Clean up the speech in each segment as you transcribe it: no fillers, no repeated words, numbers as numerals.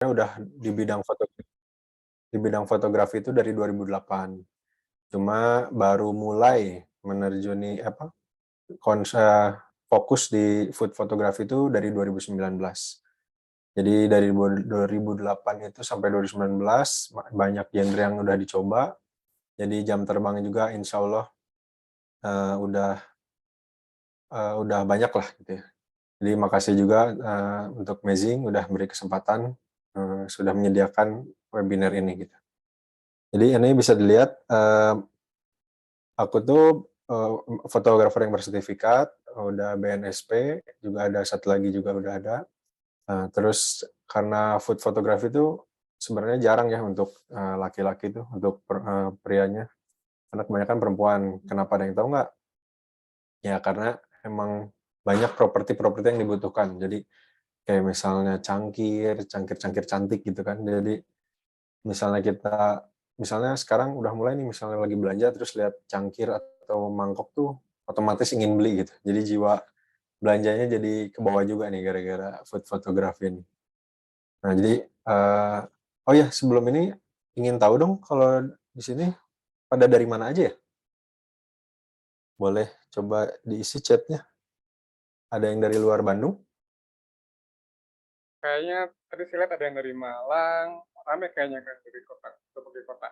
udah di bidang fotografi itu dari 2008. Cuma baru mulai menerjuni fokus di food photography itu dari 2019. Jadi dari 2008 itu sampai 2019 banyak genre yang udah dicoba. Jadi jam terbangnya juga insya Allah udah banyak lah gitu ya. Jadi makasih juga untuk Mezing udah beri kesempatan sudah menyediakan webinar ini gitu. Jadi ini bisa dilihat aku tuh fotografer yang bersertifikat, udah BNSP, juga ada satu lagi juga udah ada. Terus karena food photography itu sebenarnya jarang ya untuk laki-laki tuh, untuk prianya. Karena kebanyakan perempuan. Kenapa, ada yang tahu nggak? Ya karena emang banyak properti-properti yang dibutuhkan. Jadi kayak misalnya cangkir cantik gitu kan. Jadi misalnya sekarang udah mulai nih, misalnya lagi belanja terus lihat cangkir atau mangkok tuh otomatis ingin beli gitu. Jadi jiwa belanjanya jadi ke bawah juga nih gara-gara food photography ini. Nah jadi, oh ya sebelum ini ingin tahu dong kalau di sini pada dari mana aja ya? Boleh coba diisi chat-nya. Ada yang dari luar Bandung? Kayaknya tadi saya lihat ada yang dari Malang, rame kayaknya Kak, dari kota, berbagai kota.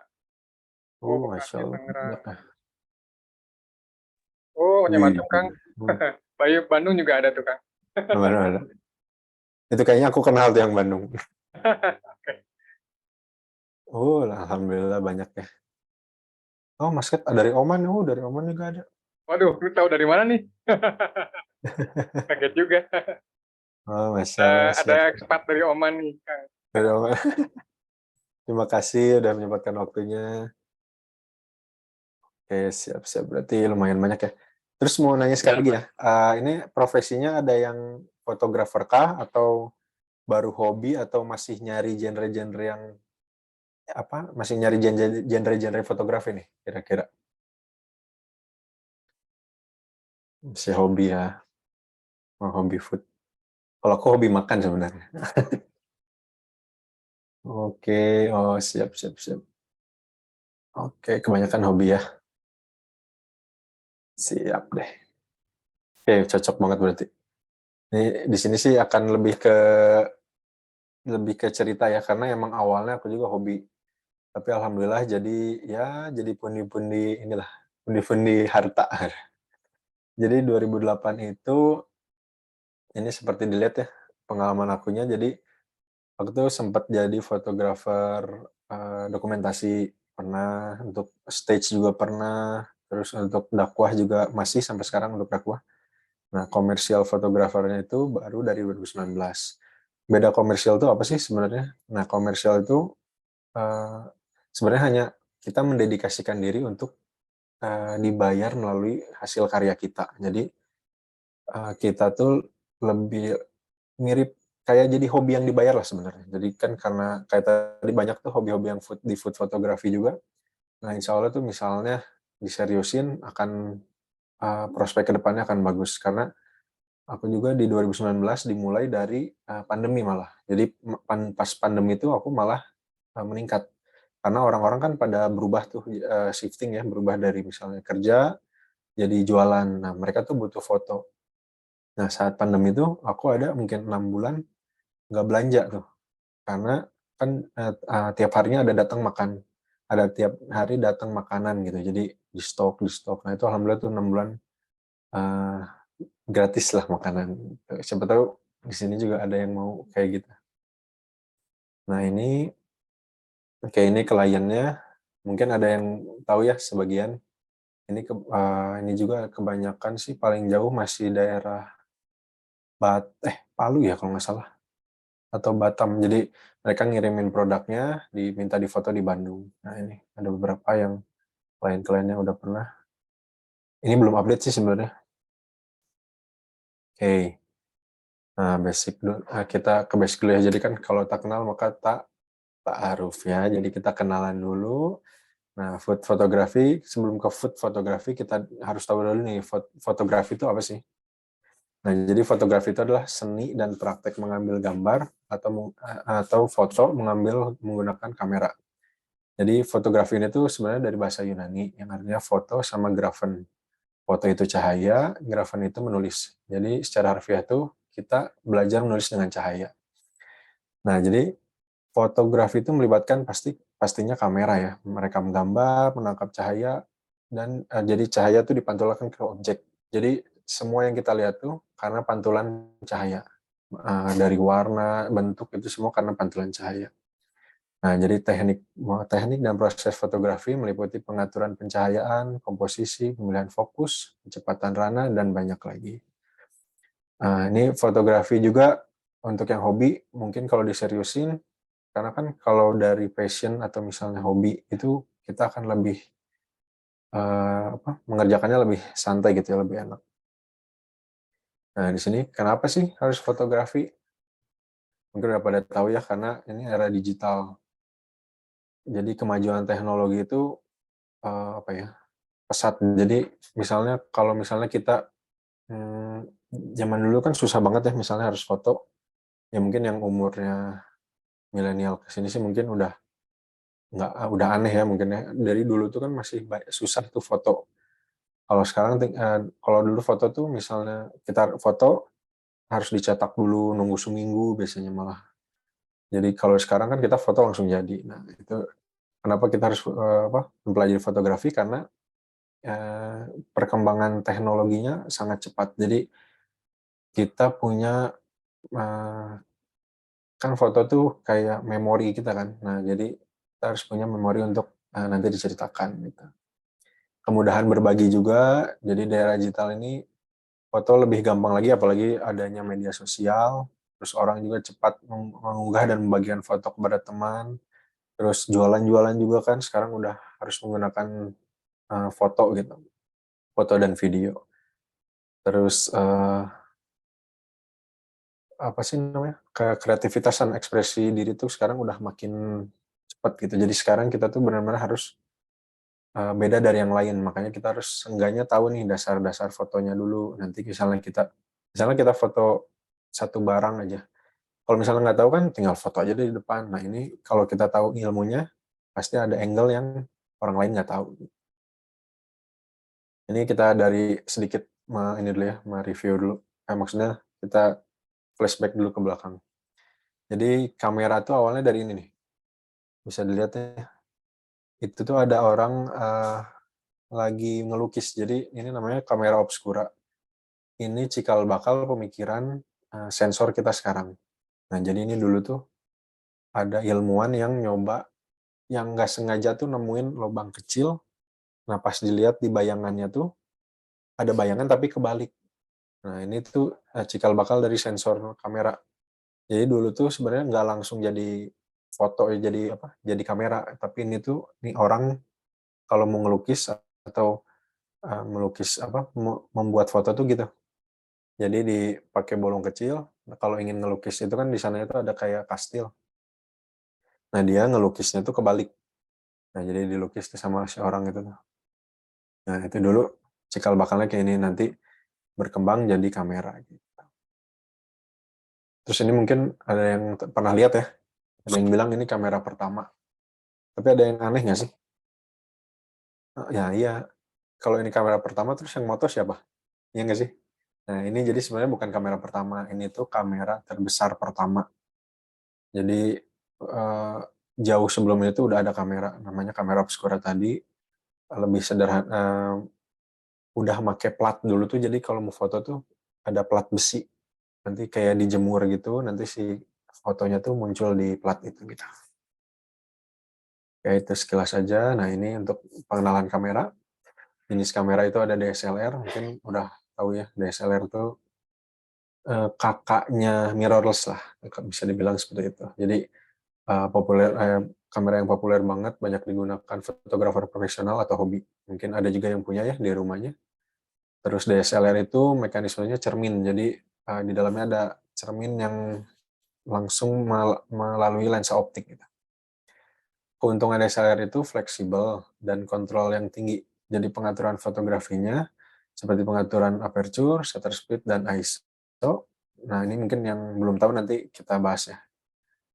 Oh, Masya Bekasi, Allah, banyak Tangerang. ya. Oh, Wih, macam-macam Kang. Bayu Bandung juga ada tuh Kang. ada. Itu kayaknya aku kenal tuh yang Bandung. Oke. Alhamdulillah banyak ya. Oh, Mas Kat dari Oman, dari Oman juga ada. Waduh, lu tahu dari mana nih? Kaget juga. Oh, Masya Allah, Ada siap. ekspat dari Oman nih Kang. Dari Oman. Terima kasih udah menyempatkan waktunya. Oke, siap-siap. Berarti lumayan banyak ya. Terus mau nanya sekali lagi ya, ini profesinya ada yang fotografer kah, atau baru hobi, atau masih nyari genre-genre yang masih nyari genre-genre fotografi nih kira-kira? Masih hobi ya, hobi food. Kalau aku hobi makan sebenarnya. Oke, oh siap siap siap. Oke, kebanyakan hobi ya. Siap deh. Oke, cocok banget berarti. Ini di sini sih akan lebih ke cerita ya, karena emang awalnya aku juga hobi. Tapi alhamdulillah jadi pundi-pundi inilah, pundi-pundi harta. Jadi 2008 itu ini seperti dilihat ya pengalaman akunya. Jadi aku tuh sempat jadi fotografer dokumentasi, pernah untuk stage juga pernah, terus untuk dakwah juga masih sampai sekarang untuk dakwah. Nah, komersial fotografernya itu baru dari 2019. Beda komersial itu apa sih sebenarnya? Nah, komersial itu eh, sebenarnya hanya kita mendedikasikan diri untuk dibayar melalui hasil karya kita. Jadi kita tuh lebih mirip kayak jadi hobi yang dibayar lah sebenarnya. Jadi kan karena kayak tadi banyak tuh hobi-hobi yang di food photography juga. Nah, insya Allah tuh misalnya diseriusin akan prospek kedepannya akan bagus, karena aku juga di 2019 dimulai dari pandemi malah. Jadi pas pandemi itu aku malah meningkat. Karena orang-orang kan pada berubah tuh, shifting ya, berubah dari misalnya kerja jadi jualan. Nah, mereka tuh butuh foto. Nah, saat pandemi itu aku ada mungkin 6 bulan nggak belanja tuh. Karena kan tiap harinya ada tiap hari datang makanan gitu. Jadi di stok. Nah, itu alhamdulillah tuh 6 bulan uh, gratis lah makanan. Siapa tahu di sini juga ada yang mau kayak gitu. Nah, ini kliennya mungkin ada yang tahu ya sebagian. Ini juga kebanyakan sih paling jauh masih daerah Palu ya kalau nggak salah, atau Batam. Jadi mereka ngirimin produknya, diminta difoto di Bandung. Nah, ini ada beberapa yang klien-klien yang udah pernah. Ini belum update sih sebenarnya. Oke. Nah, basic dulu. Nah, kita ke basic dulu ya. Jadi kan kalau tak kenal maka tak aruf ya. Jadi kita kenalan dulu. Nah, food fotografi, sebelum ke food fotografi kita harus tahu dulu nih fotografi itu apa sih? Nah, jadi fotografi itu adalah seni dan praktek mengambil gambar atau foto menggunakan kamera. Jadi fotografi ini tuh sebenarnya dari bahasa Yunani yang artinya foto sama grafen. Foto itu cahaya, grafen itu menulis. Jadi secara harfiah tuh kita belajar menulis dengan cahaya. Nah, jadi fotografi itu melibatkan pastinya kamera ya, merekam gambar, menangkap cahaya, dan jadi cahaya itu dipantulkan ke objek. Jadi semua yang kita lihat tuh karena pantulan cahaya. Dari warna, bentuk itu semua karena pantulan cahaya. Nah, jadi teknik dan proses fotografi meliputi pengaturan pencahayaan, komposisi, pemilihan fokus, kecepatan rana, dan banyak lagi. Nah, ini fotografi juga untuk yang hobi, mungkin kalau diseriusin, karena kan kalau dari passion atau misalnya hobi itu kita akan lebih mengerjakannya lebih santai gitu ya, lebih enak. Nah, di sini kenapa sih harus fotografi? Mungkin udah pada tahu ya, karena ini era digital. Jadi kemajuan teknologi itu apa ya, pesat. Jadi misalnya kalau misalnya kita zaman dulu kan susah banget ya misalnya harus foto. Ya mungkin yang umurnya milenial ke sini sih mungkin udah aneh ya mungkin ya. Dari dulu tuh kan masih susah tuh foto. Kalau sekarang kalau dulu foto tuh misalnya kita foto harus dicetak dulu, nunggu seminggu biasanya malah. Jadi kalau sekarang kan kita foto langsung jadi. Nah, itu kenapa kita harus mempelajari fotografi, karena perkembangan teknologinya sangat cepat. Jadi kita punya kan foto tuh kayak memori kita kan. Nah, jadi kita harus punya memori untuk nanti diceritakan gitu. Kemudahan berbagi juga, jadi di era digital ini foto lebih gampang lagi, apalagi adanya media sosial, terus orang juga cepat mengunggah dan membagikan foto kepada teman, terus jualan-jualan juga kan sekarang udah harus menggunakan foto gitu, foto dan video. Terus apa sih namanya, kreativitas dan ekspresi diri tuh sekarang udah makin cepat gitu. Jadi sekarang kita tuh benar-benar harus beda dari yang lain. Makanya kita harus seenggaknya tahu nih dasar-dasar fotonya dulu. Nanti misalnya kita foto satu barang aja. Kalau misalnya nggak tahu kan tinggal foto aja di depan. Nah, ini kalau kita tahu ilmunya, pasti ada angle yang orang lain nggak tahu. Ini kita dari sedikit ini dulu ya, review dulu. Maksudnya kita flashback dulu ke belakang. Jadi kamera tuh awalnya dari ini nih. Bisa dilihat ya. Itu tuh ada orang lagi ngelukis. Jadi ini namanya kamera obscura. Ini cikal bakal pemikiran sensor kita sekarang. Nah, jadi ini dulu tuh ada ilmuwan yang nyoba, yang nggak sengaja tuh nemuin lubang kecil. Nah, pas dilihat di bayangannya tuh ada bayangan tapi kebalik. Nah, ini tuh cikal bakal dari sensor kamera. Jadi dulu tuh sebenarnya nggak langsung jadi foto, jadi apa? Jadi kamera. Tapi ini orang kalau mau ngelukis atau melukis apa, membuat foto tuh gitu. Jadi dipakai bolong kecil. Nah, kalau ingin ngelukis itu kan di sana itu ada kayak kastil. Nah, dia ngelukisnya tuh kebalik. Nah, jadi dilukis tuh sama si orang itu tuh. Nah, itu dulu cikal bakalnya kayak ini, nanti berkembang jadi kamera gitu. Terus ini mungkin ada yang pernah lihat ya, ada yang bilang ini kamera pertama. Tapi ada yang aneh nggak sih? Ya iya, kalau ini kamera pertama terus yang moto siapa? Iya nggak sih? Nah, ini jadi sebenarnya bukan kamera pertama, ini tuh kamera terbesar pertama. Jadi jauh sebelum itu udah ada kamera, namanya kamera obscura tadi, lebih sederhana, udah make plat dulu tuh, jadi kalau mau foto tuh ada plat besi, nanti kayak dijemur gitu, nanti si fotonya tuh muncul di plat itu gitu. Ya itu sekilas saja. Nah, ini untuk pengenalan kamera. Jenis kamera itu ada DSLR, mungkin udah tahu ya, DSLR tuh kakaknya mirrorless lah, bisa dibilang seperti itu. Jadi kamera yang populer banget, banyak digunakan fotografer profesional atau hobi. Mungkin ada juga yang punya ya di rumahnya. Terus DSLR itu mekanismenya cermin, jadi di dalamnya ada cermin yang langsung melalui lensa optik gitu. Keuntungan DSLR itu fleksibel dan kontrol yang tinggi. Jadi pengaturan fotografinya seperti pengaturan aperture, shutter speed, dan ISO Nah, ini mungkin yang belum tahu nanti kita bahas ya.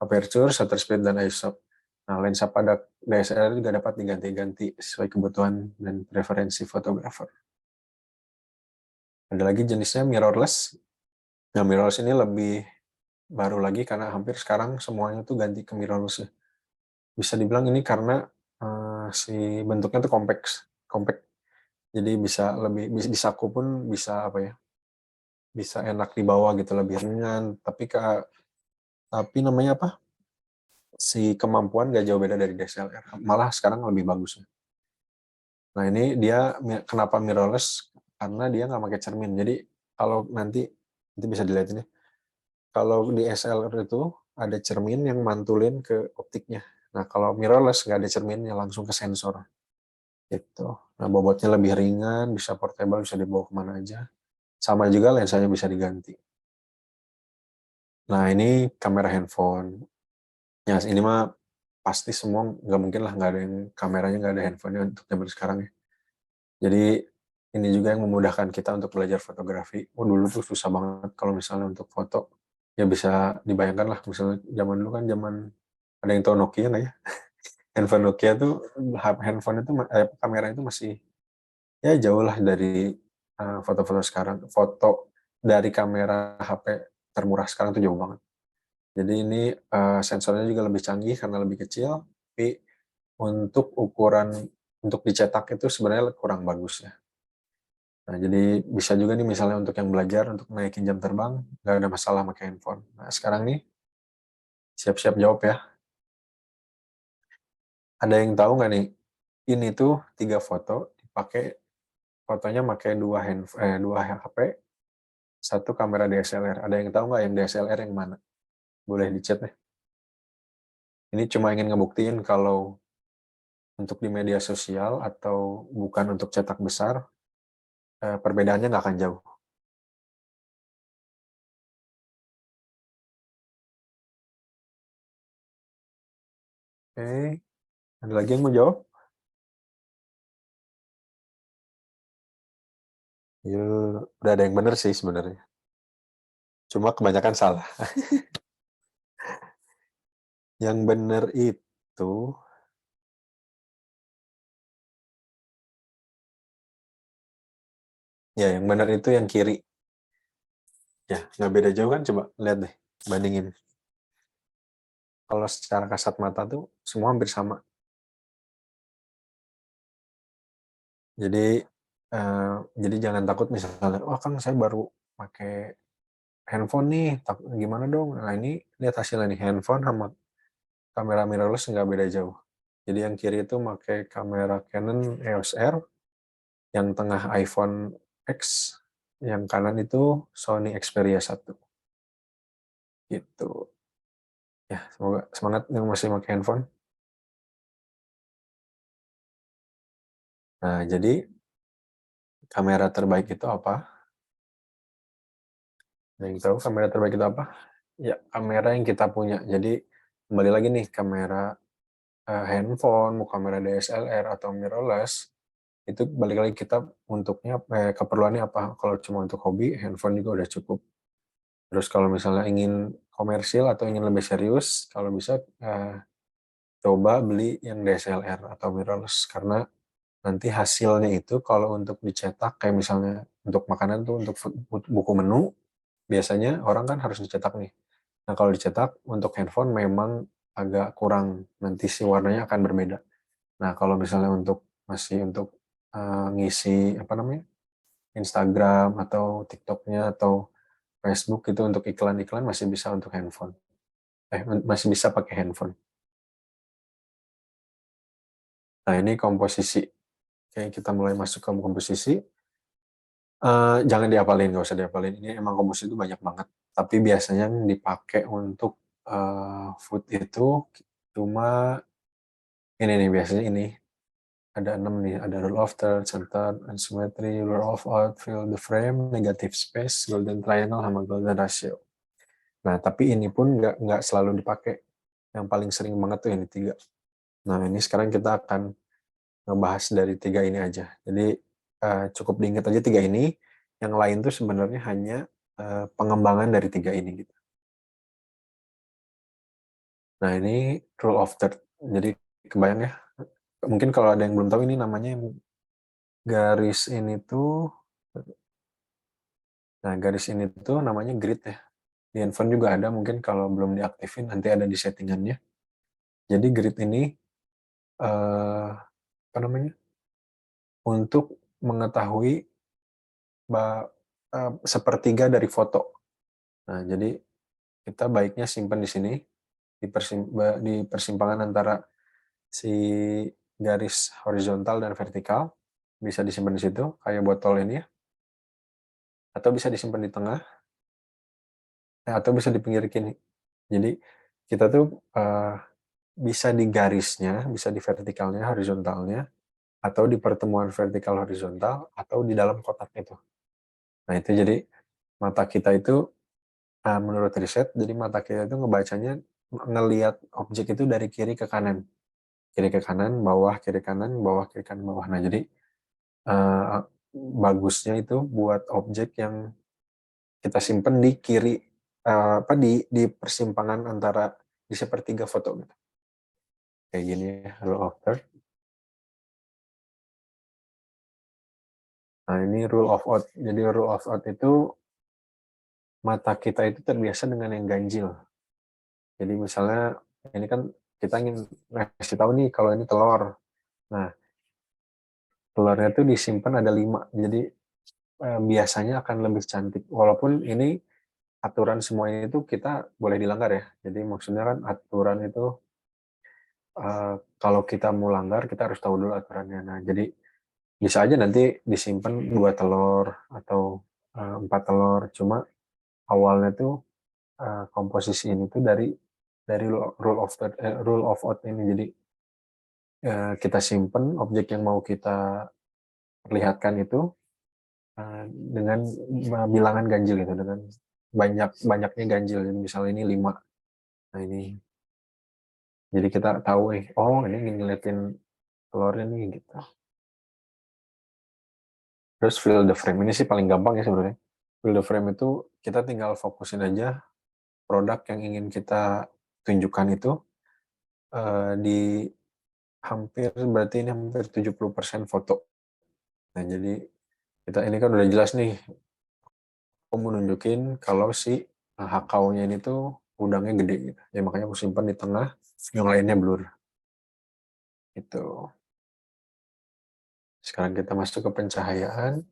Aperture, shutter speed, dan ISO. Nah, lensa pada DSLR juga dapat diganti-ganti sesuai kebutuhan dan preferensi fotografer. Ada lagi jenisnya mirrorless. Nah, mirrorless ini lebih baru lagi karena hampir sekarang semuanya tuh ganti ke mirrorless ya. Bisa dibilang ini karena si bentuknya tuh compact. Jadi bisa lebih di saku pun bisa apa ya? Bisa enak dibawa gitu, lebih ringan. Tapi namanya apa? Si kemampuan gak jauh beda dari DSLR. Malah sekarang lebih bagus. Nah, ini dia kenapa mirrorless? Karena dia nggak pakai cermin. Jadi kalau nanti bisa dilihat ini. Kalau di SLR itu ada cermin yang mantulin ke optiknya. Nah, kalau mirrorless nggak ada cerminnya, langsung ke sensor. Gitu. Nah, bobotnya lebih ringan, bisa portable, bisa dibawa kemana aja. Sama juga lensanya bisa diganti. Nah, ini kamera handphone. Ya, ini mah pasti semua nggak mungkin lah nggak ada yang kameranya nggak ada handphonenya untuk zaman sekarang ya. Jadi ini juga yang memudahkan kita untuk belajar fotografi. Dulu tuh susah banget kalau misalnya untuk foto. Ya bisa dibayangkan lah, misalnya zaman dulu kan ada yang tahu Nokia nggak ya? Handphone Nokia tuh, handphone itu, kamera itu masih ya jauh lah dari foto-foto sekarang. Foto dari kamera HP termurah sekarang tuh jauh banget. Jadi ini sensornya juga lebih canggih karena lebih kecil, tapi untuk ukuran untuk dicetak itu sebenarnya kurang bagus ya. Nah, jadi bisa juga nih misalnya untuk yang belajar, untuk naikin jam terbang, nggak ada masalah pakai handphone. Nah, sekarang nih, siap-siap jawab ya. Ada yang tahu nggak nih, ini tuh 3 foto, fotonya pakai dua HP, satu kamera DSLR. Ada yang tahu nggak yang DSLR yang mana? Boleh di chat nih. Ini cuma ingin ngebuktiin kalau untuk di media sosial atau bukan untuk cetak besar, perbedaannya nggak akan jauh. Oke, ada lagi yang mau jawab? Yuk, udah ada yang bener sih sebenarnya. Cuma kebanyakan salah. Yang bener itu, ya yang bener itu yang kiri. Ya, nggak beda jauh kan? Coba lihat deh, bandingin. Kalau secara kasat mata tuh semua hampir sama. Jadi jadi jangan takut misalnya, wah kan saya baru pakai handphone nih, gimana dong? Nah, ini lihat hasilnya nih, handphone sama kamera mirrorless nggak beda jauh. Jadi yang kiri itu pakai kamera Canon EOS R, yang tengah iPhone X, yang kanan itu Sony Xperia 1. Gitu. Ya, semoga semangat yang masih pakai handphone. Nah, jadi kamera terbaik itu apa? Yang tahu kamera terbaik itu apa? Ya, kamera yang kita punya. Jadi kembali lagi nih, kamera handphone, mau kamera DSLR atau mirrorless, itu balik lagi kita untuknya keperluannya apa. Kalau cuma untuk hobi, handphone juga udah cukup. Terus kalau misalnya ingin komersil atau ingin lebih serius, kalau bisa coba beli yang DSLR atau mirrorless, karena nanti hasilnya itu kalau untuk dicetak, kayak misalnya untuk makanan tuh, untuk buku menu, biasanya orang kan harus dicetak nih. Nah, kalau dicetak untuk handphone memang agak kurang, nanti si warnanya akan berbeda. Nah, kalau misalnya masih untuk ngisi apa namanya, Instagram atau TikToknya atau Facebook itu untuk iklan-iklan masih bisa untuk handphone. Masih bisa pakai handphone. Nah, ini komposisi. Oke, kita mulai masuk ke komposisi. Jangan diapalin, nggak usah diapalin. Ini emang komposisi itu banyak banget. Tapi biasanya yang dipakai untuk food itu cuma ini nih, biasanya ini. Ada 6 nih, ada rule of third, center, symmetry, rule of odd, fill the frame, negative space, golden triangle, sama golden ratio. Nah, tapi ini pun nggak selalu dipakai. Yang paling sering banget tuh ini 3. Nah, ini sekarang kita akan ngebahas dari 3 ini aja. Jadi cukup diingat aja 3 ini. Yang lain tuh sebenarnya hanya pengembangan dari 3 ini gitu. Nah, ini rule of third. Jadi kebayang ya, mungkin kalau ada yang belum tahu ini namanya garis ini tuh, nah garis ini tuh namanya grid ya. Di handphone juga ada, mungkin kalau belum diaktifin nanti ada di settingannya. Jadi grid ini apa namanya, untuk mengetahui sepertiga dari foto. Nah, jadi kita baiknya simpan di sini, di persimpangan antara si garis horizontal dan vertikal, bisa disimpan di situ, kayak botol ini ya, atau bisa disimpan di tengah, atau bisa di pinggir kiri. Jadi kita tuh bisa di garisnya, bisa di vertikalnya, horizontalnya, atau di pertemuan vertikal horizontal, atau di dalam kotak itu. Nah itu jadi mata kita itu, menurut riset, jadi mata kita itu ngebacanya, ngelihat objek itu dari kiri ke kanan. Kiri ke kanan, bawah, kiri kanan, bawah, kiri kanan, bawah. Nah jadi bagusnya itu buat objek yang kita simpen di kiri, di persimpangan antara di sepertiga foto gitu. Kayak gini ya, rule of third. Nah, ini rule of odd. Jadi rule of odd itu mata kita itu terbiasa dengan yang ganjil. Jadi misalnya ini kan kita ingin ngasih tahu nih kalau ini telur. Nah, telurnya itu disimpan ada 5. Jadi biasanya akan lebih cantik. Walaupun ini aturan semuanya itu kita boleh dilanggar ya. Jadi maksudnya kan aturan itu kalau kita mau langgar kita harus tahu dulu aturannya. Nah, jadi bisa aja nanti disimpan 2 telur atau 4 telur. Cuma awalnya tuh komposisi ini tuh dari rule of odd ini. Jadi kita simpan objek yang mau kita perlihatkan itu dengan bilangan ganjil gitu, dengan banyaknya ganjil. Jadi misalnya ini 5. Nah ini, jadi kita tahu oh ini ingin ngeliatin telurnya nih gitu. Terus fill the frame ini sih paling gampang ya sebenarnya. Fill the frame itu kita tinggal fokusin aja produk yang ingin kita tunjukkan itu di berarti ini hampir 70% foto. Nah, jadi kita ini kan udah jelas nih, aku mau nunjukin kalau si hakaunya ini tuh udangnya gede gitu. Ya makanya aku simpan di tengah, yang lainnya blur. Itu. Sekarang kita masuk ke pencahayaan.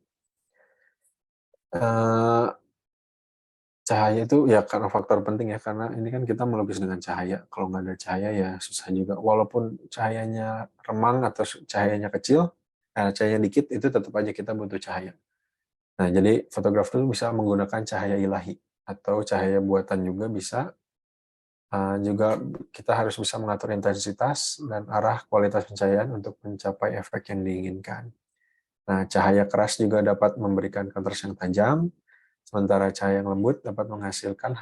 Cahaya itu ya karena faktor penting ya, karena ini kan kita melukis dengan cahaya. Kalau nggak ada cahaya ya susah juga. Walaupun cahayanya remang atau cahayanya kecil, cahayanya dikit, itu tetap aja kita butuh cahaya. Nah, jadi fotografer itu bisa menggunakan cahaya ilahi atau cahaya buatan juga bisa. Juga kita harus bisa mengatur intensitas dan arah kualitas pencahayaan untuk mencapai efek yang diinginkan. Nah, cahaya keras juga dapat memberikan kontras yang tajam, sementara cahaya yang lembut dapat menghasilkan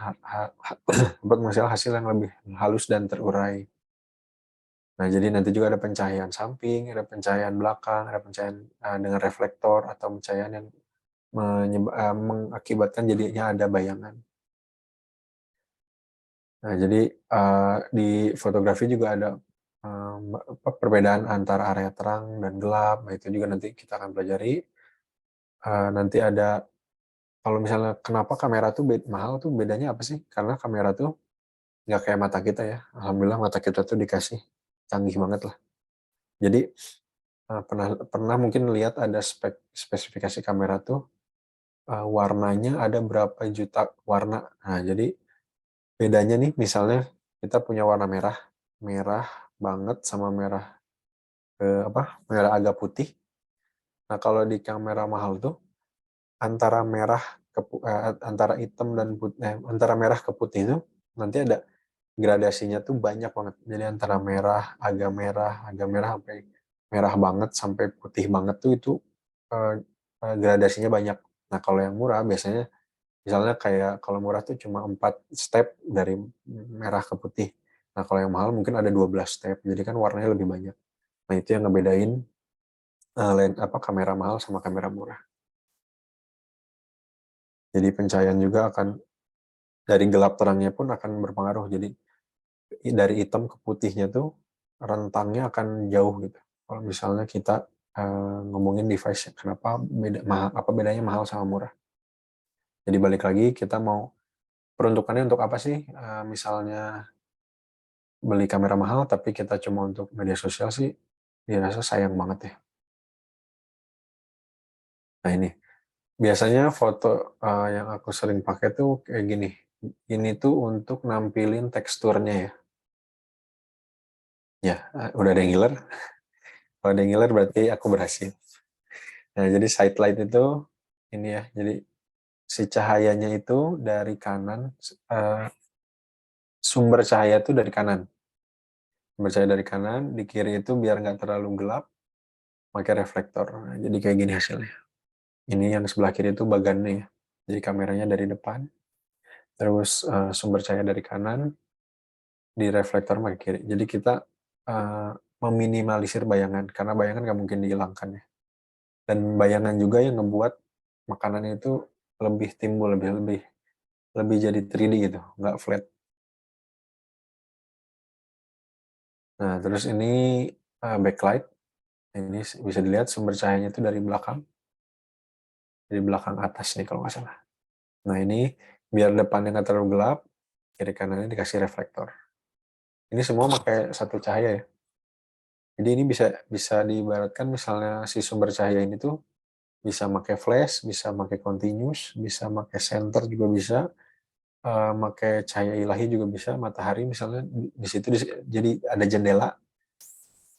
dapat menghasilkan hasil yang lebih halus dan terurai. Nah, jadi nanti juga ada pencahayaan samping, ada pencahayaan belakang, ada pencahayaan dengan reflektor atau pencahayaan yang mengakibatkan jadinya ada bayangan. Nah, jadi di fotografi juga ada perbedaan antara area terang dan gelap. Nah, itu juga nanti kita akan pelajari. Nanti ada, kalau misalnya kenapa kamera tuh mahal tuh, bedanya apa sih? Karena kamera tuh nggak kayak mata kita ya. Alhamdulillah mata kita tuh dikasih canggih banget lah. Jadi pernah mungkin lihat ada spesifikasi kamera tuh warnanya ada berapa juta warna. Nah, jadi bedanya nih misalnya kita punya warna merah, merah banget sama merah agak putih. Nah, kalau di kamera mahal tuh antara antara hitam dan putih, antara merah ke putih itu nanti ada gradasinya tuh banyak banget. Jadi antara agak merah sampai merah banget sampai putih banget tuh itu gradasinya banyak. Nah, kalau yang murah biasanya misalnya kayak kalau murah tuh cuma 4 step dari merah ke putih. Nah, kalau yang mahal mungkin ada 12 step. Jadi kan warnanya lebih banyak. Nah, itu yang ngebedain kamera mahal sama kamera murah. Jadi pencahayaan juga akan dari gelap terangnya pun akan berpengaruh. Jadi dari hitam ke putihnya tuh rentangnya akan jauh gitu. Kalau misalnya kita ngomongin device, kenapa apa bedanya mahal sama murah? Jadi balik lagi kita mau peruntukannya untuk apa sih? Misalnya beli kamera mahal tapi kita cuma untuk media sosial sih, dirasa sayang banget ya. Nah ini biasanya foto yang aku sering pakai tuh kayak gini. Ini tuh untuk nampilin teksturnya ya. Ya, udah ada yang ngiler. Kalau ada yang ngiler berarti aku berhasil. Nah, jadi side light itu ini ya. Jadi si cahayanya itu dari kanan, sumber cahaya itu dari kanan. Sumber cahaya dari kanan, di kiri itu biar nggak terlalu gelap, pakai reflektor. Nah, jadi kayak gini hasilnya. Ini yang sebelah kiri itu bagannya ya. Jadi kameranya dari depan, terus sumber cahaya dari kanan, di reflektor pakai kiri. Jadi kita meminimalisir bayangan, karena bayangan nggak mungkin dihilangkan ya. Dan bayangan juga yang ngebuat makanan itu lebih timbul, lebih jadi 3D gitu, nggak flat. Nah, terus ini backlight. Ini bisa dilihat sumber cahayanya itu dari belakang atas nih kalau nggak salah. Nah, ini biar depannya nggak terlalu gelap, kiri kanannya dikasih reflektor. Ini semua pakai satu cahaya ya. Jadi ini bisa bisa diibaratkan misalnya si sumber cahaya ini tuh bisa pakai flash, bisa pakai continuous, bisa pakai center juga bisa, pakai cahaya ilahi juga bisa, matahari misalnya di situ jadi ada jendela,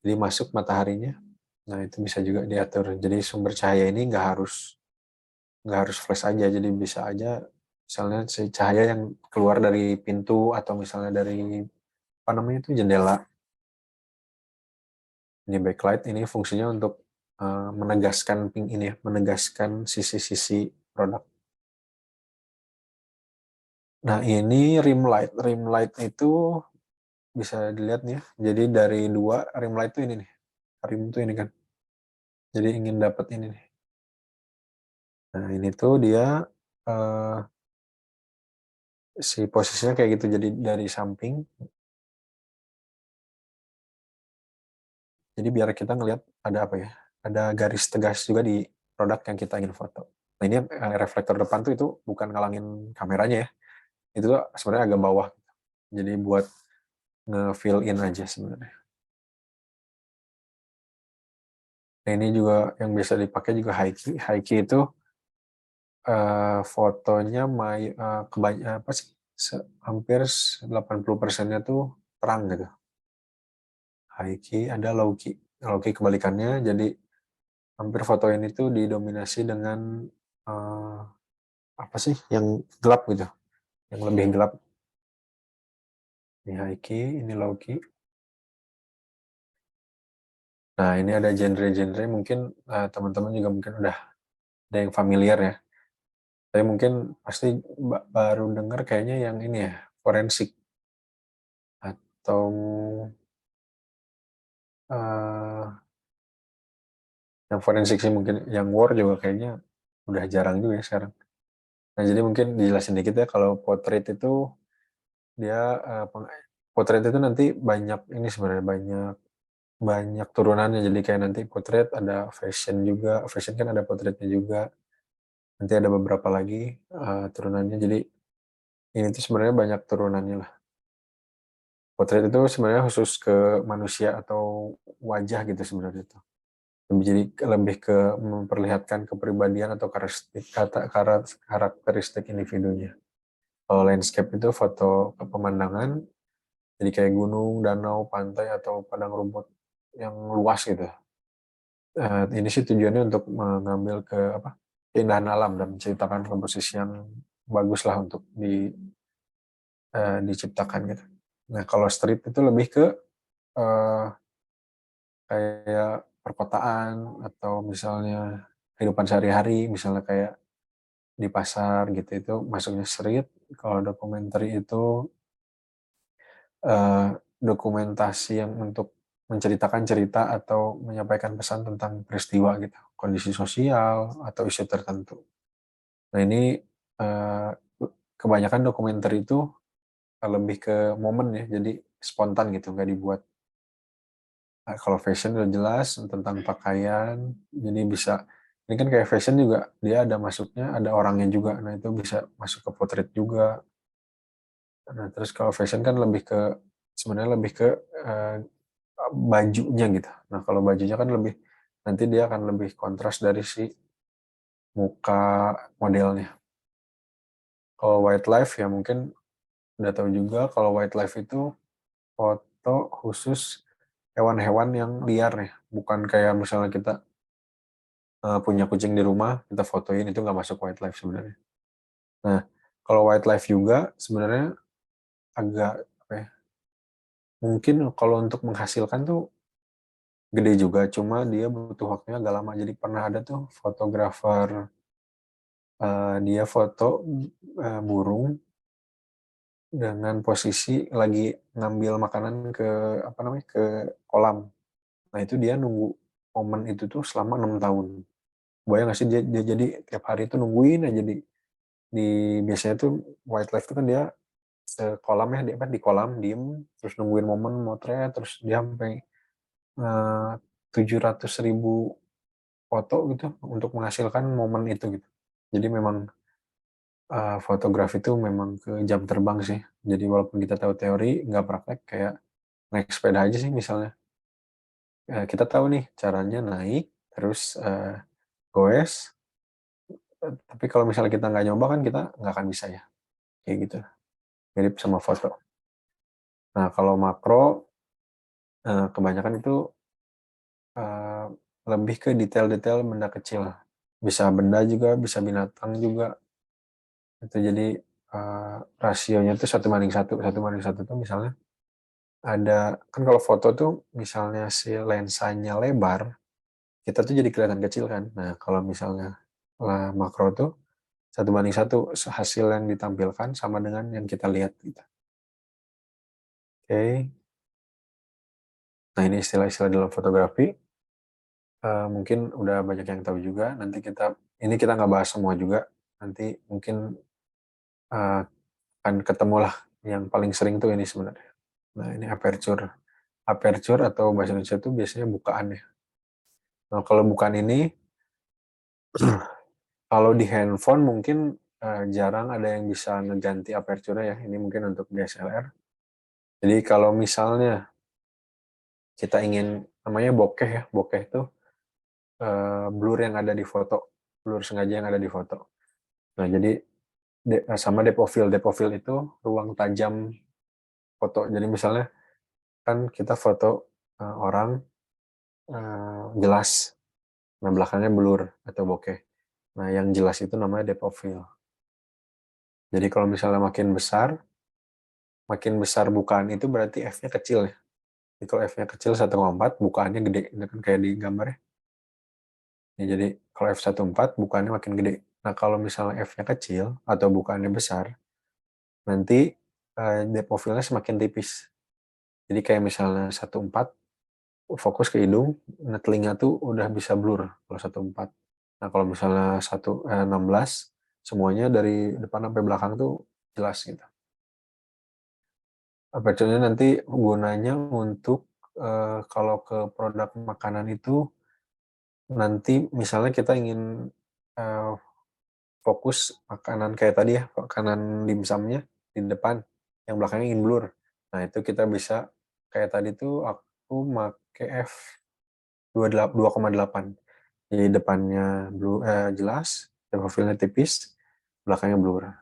jadi masuk mataharinya. Nah itu bisa juga diatur. Jadi sumber cahaya ini nggak harus flash aja, jadi bisa aja misalnya si cahaya yang keluar dari pintu atau misalnya dari apa namanya itu jendela. Ini backlight, ini fungsinya untuk menegaskan ini ya, menegaskan sisi-sisi produk. Nah ini rim light. Rim light itu bisa dilihat nih ya. Jadi dari dua rim light itu ini nih. Rim itu ini kan. Jadi ingin dapat ini nih. Nah ini tuh dia uh, si posisinya kayak gitu. Jadi dari samping. Jadi biar kita ngelihat ada apa ya. Ada garis tegas juga di produk yang kita ingin foto. Nah ini reflektor depan tuh itu bukan ngalangin kameranya ya. Itu tuh sebenarnya agak bawah. Jadi buat nge-fill in aja sebenarnya. Nah, ini juga yang bisa dipakai juga high key. High key itu fotonya apa sih? Hampir 80%-nya tuh terang gitu. High key ada low key. Low key kebalikannya, jadi hampir foto ini tuh didominasi dengan uh, apa sih? Yang gelap gitu. Yang lebih gelap. Ini high key, ini low key. Nah, ini ada genre-genre mungkin teman-teman juga mungkin udah ada yang familiar ya. Tapi mungkin pasti baru dengar kayaknya yang ini ya, forensik atau yang forensik sih mungkin, yang war juga kayaknya udah jarang juga ya sekarang. Nah jadi mungkin dijelasin dikit ya, kalau portrait itu dia portrait itu nanti banyak ini sebenarnya banyak banyak turunannya. Jadi kayak nanti portrait ada fashion juga, fashion kan ada portraitnya juga. Nanti ada beberapa lagi turunannya. Jadi ini tuh sebenarnya banyak turunannya lah. Portrait itu sebenarnya khusus ke manusia atau wajah gitu sebenarnya itu. Jadi lebih ke memperlihatkan kepribadian atau karakteristik individunya. Kalau landscape itu foto pemandangan, jadi kayak gunung, danau, pantai, atau padang rumput yang luas gitu. Ini sih tujuannya untuk mengambil keindahan alam dan menciptakan komposisi yang bagus lah untuk diciptakan gitu. Nah kalau street itu lebih ke uh, kayak perkotaan atau misalnya kehidupan sehari-hari, misalnya kayak di pasar gitu, itu masuknya street. Kalau dokumenter itu dokumentasi yang untuk menceritakan cerita atau menyampaikan pesan tentang peristiwa gitu, kondisi sosial atau isu tertentu. Nah ini eee, kebanyakan dokumenter itu lebih ke momen ya, jadi spontan gitu, nggak dibuat. Kalau fashion udah jelas tentang pakaian, jadi bisa ini kan kayak fashion juga dia ada masuknya, ada orangnya juga. Nah, itu bisa masuk ke potret juga. Nah, terus kalau fashion kan lebih ke sebenarnya lebih ke, eee, bajunya gitu. Nah, kalau bajunya kan lebih nanti dia akan lebih kontras dari si muka modelnya. Kalau wildlife ya mungkin udah tahu juga kalau wildlife itu foto khusus hewan-hewan yang liar ya, bukan kayak misalnya kita punya kucing di rumah, kita fotoin itu nggak masuk wildlife sebenarnya. Nah, kalau wildlife juga sebenarnya agak apa ya, mungkin kalau untuk menghasilkan tuh gede juga, cuma dia butuh waktunya agak lama. Jadi pernah ada tuh fotografer, dia foto, burung dengan posisi lagi ngambil makanan ke apa namanya, ke kolam. Nah, itu dia nunggu momen itu tuh selama 6 tahun. Kebayang nggak sih dia dia jadi tiap hari itu nungguin aja di biasanya tuh wildlife itu kan dia sekolam ya, dia apa, di kolam diem, terus nungguin momen motret, terus dia sampai 700.000 foto gitu untuk menghasilkan momen itu gitu. Jadi memang fotografi itu memang ke jam terbang sih. Jadi walaupun kita tahu teori, nggak praktek kayak naik sepeda aja sih misalnya. Kita tahu nih caranya naik, terus goes, tapi kalau misalnya kita nggak nyoba kan kita nggak akan bisa ya, kayak gitu. Mirip sama foto. Nah, kalau makro, kebanyakan itu Eee, lebih ke detail-detail benda kecil. Bisa benda juga, bisa binatang juga. Itu jadi, rasionya tuh 1:1. 1:1 tuh misalnya ada kan kalau foto tuh misalnya si lensanya lebar, kita tuh jadi kelihatan kecil kan. Nah, kalau misalnya makro tuh 1:1, hasil yang ditampilkan sama dengan yang kita lihat gitu. Oke. Nah, ini istilah-istilah dalam fotografi, mungkin udah banyak yang tahu juga, nanti kita nggak bahas semua juga, nanti mungkin, eee, akan ketemulah yang paling sering tuh ini sebenarnya. Nah, ini aperture. Aperture atau bahasa Indonesia itu biasanya bukaan ya. Nah, kalau bukaan ini, kalau di handphone mungkin, jarang ada yang bisa ngeganti aperture ya, ini mungkin untuk DSLR. Jadi kalau misalnya kita ingin namanya bokeh ya, bokeh itu, blur yang ada di foto, blur sengaja yang ada di foto. Nah, jadi sama depth of field. Depth of field itu ruang tajam foto. Jadi misalnya kan kita foto, orang, jelas, nah belakangnya blur atau bokeh. Nah, yang jelas itu namanya depth of field. Jadi kalau misalnya makin besar bukaan itu berarti f-nya kecil ya. Jadi kalau f-nya kecil 1,4, bukaannya gede. Ini kan kayak di gambar ya. Ya, jadi kalau f1,4 bukaannya makin gede. Nah, kalau misalnya f-nya kecil atau bukaannya besar, nanti depth of field-nya semakin tipis. Jadi kayak misalnya 1,4 fokus ke hidung, nah telinga tuh udah bisa blur kalau 1,4. Nah, kalau misalnya 16, semuanya dari depan sampai belakang tuh jelas gitu. Aperture-nya nanti gunanya untuk, kalau ke produk makanan itu, nanti misalnya kita ingin, eee, fokus makanan kayak tadi ya, makanan dimsumnya di depan, yang belakangnya ingin blur. Nah, itu kita bisa kayak tadi tuh aku make f2,8. Jadi depannya jelas, profilnya tipis, belakangnya blur,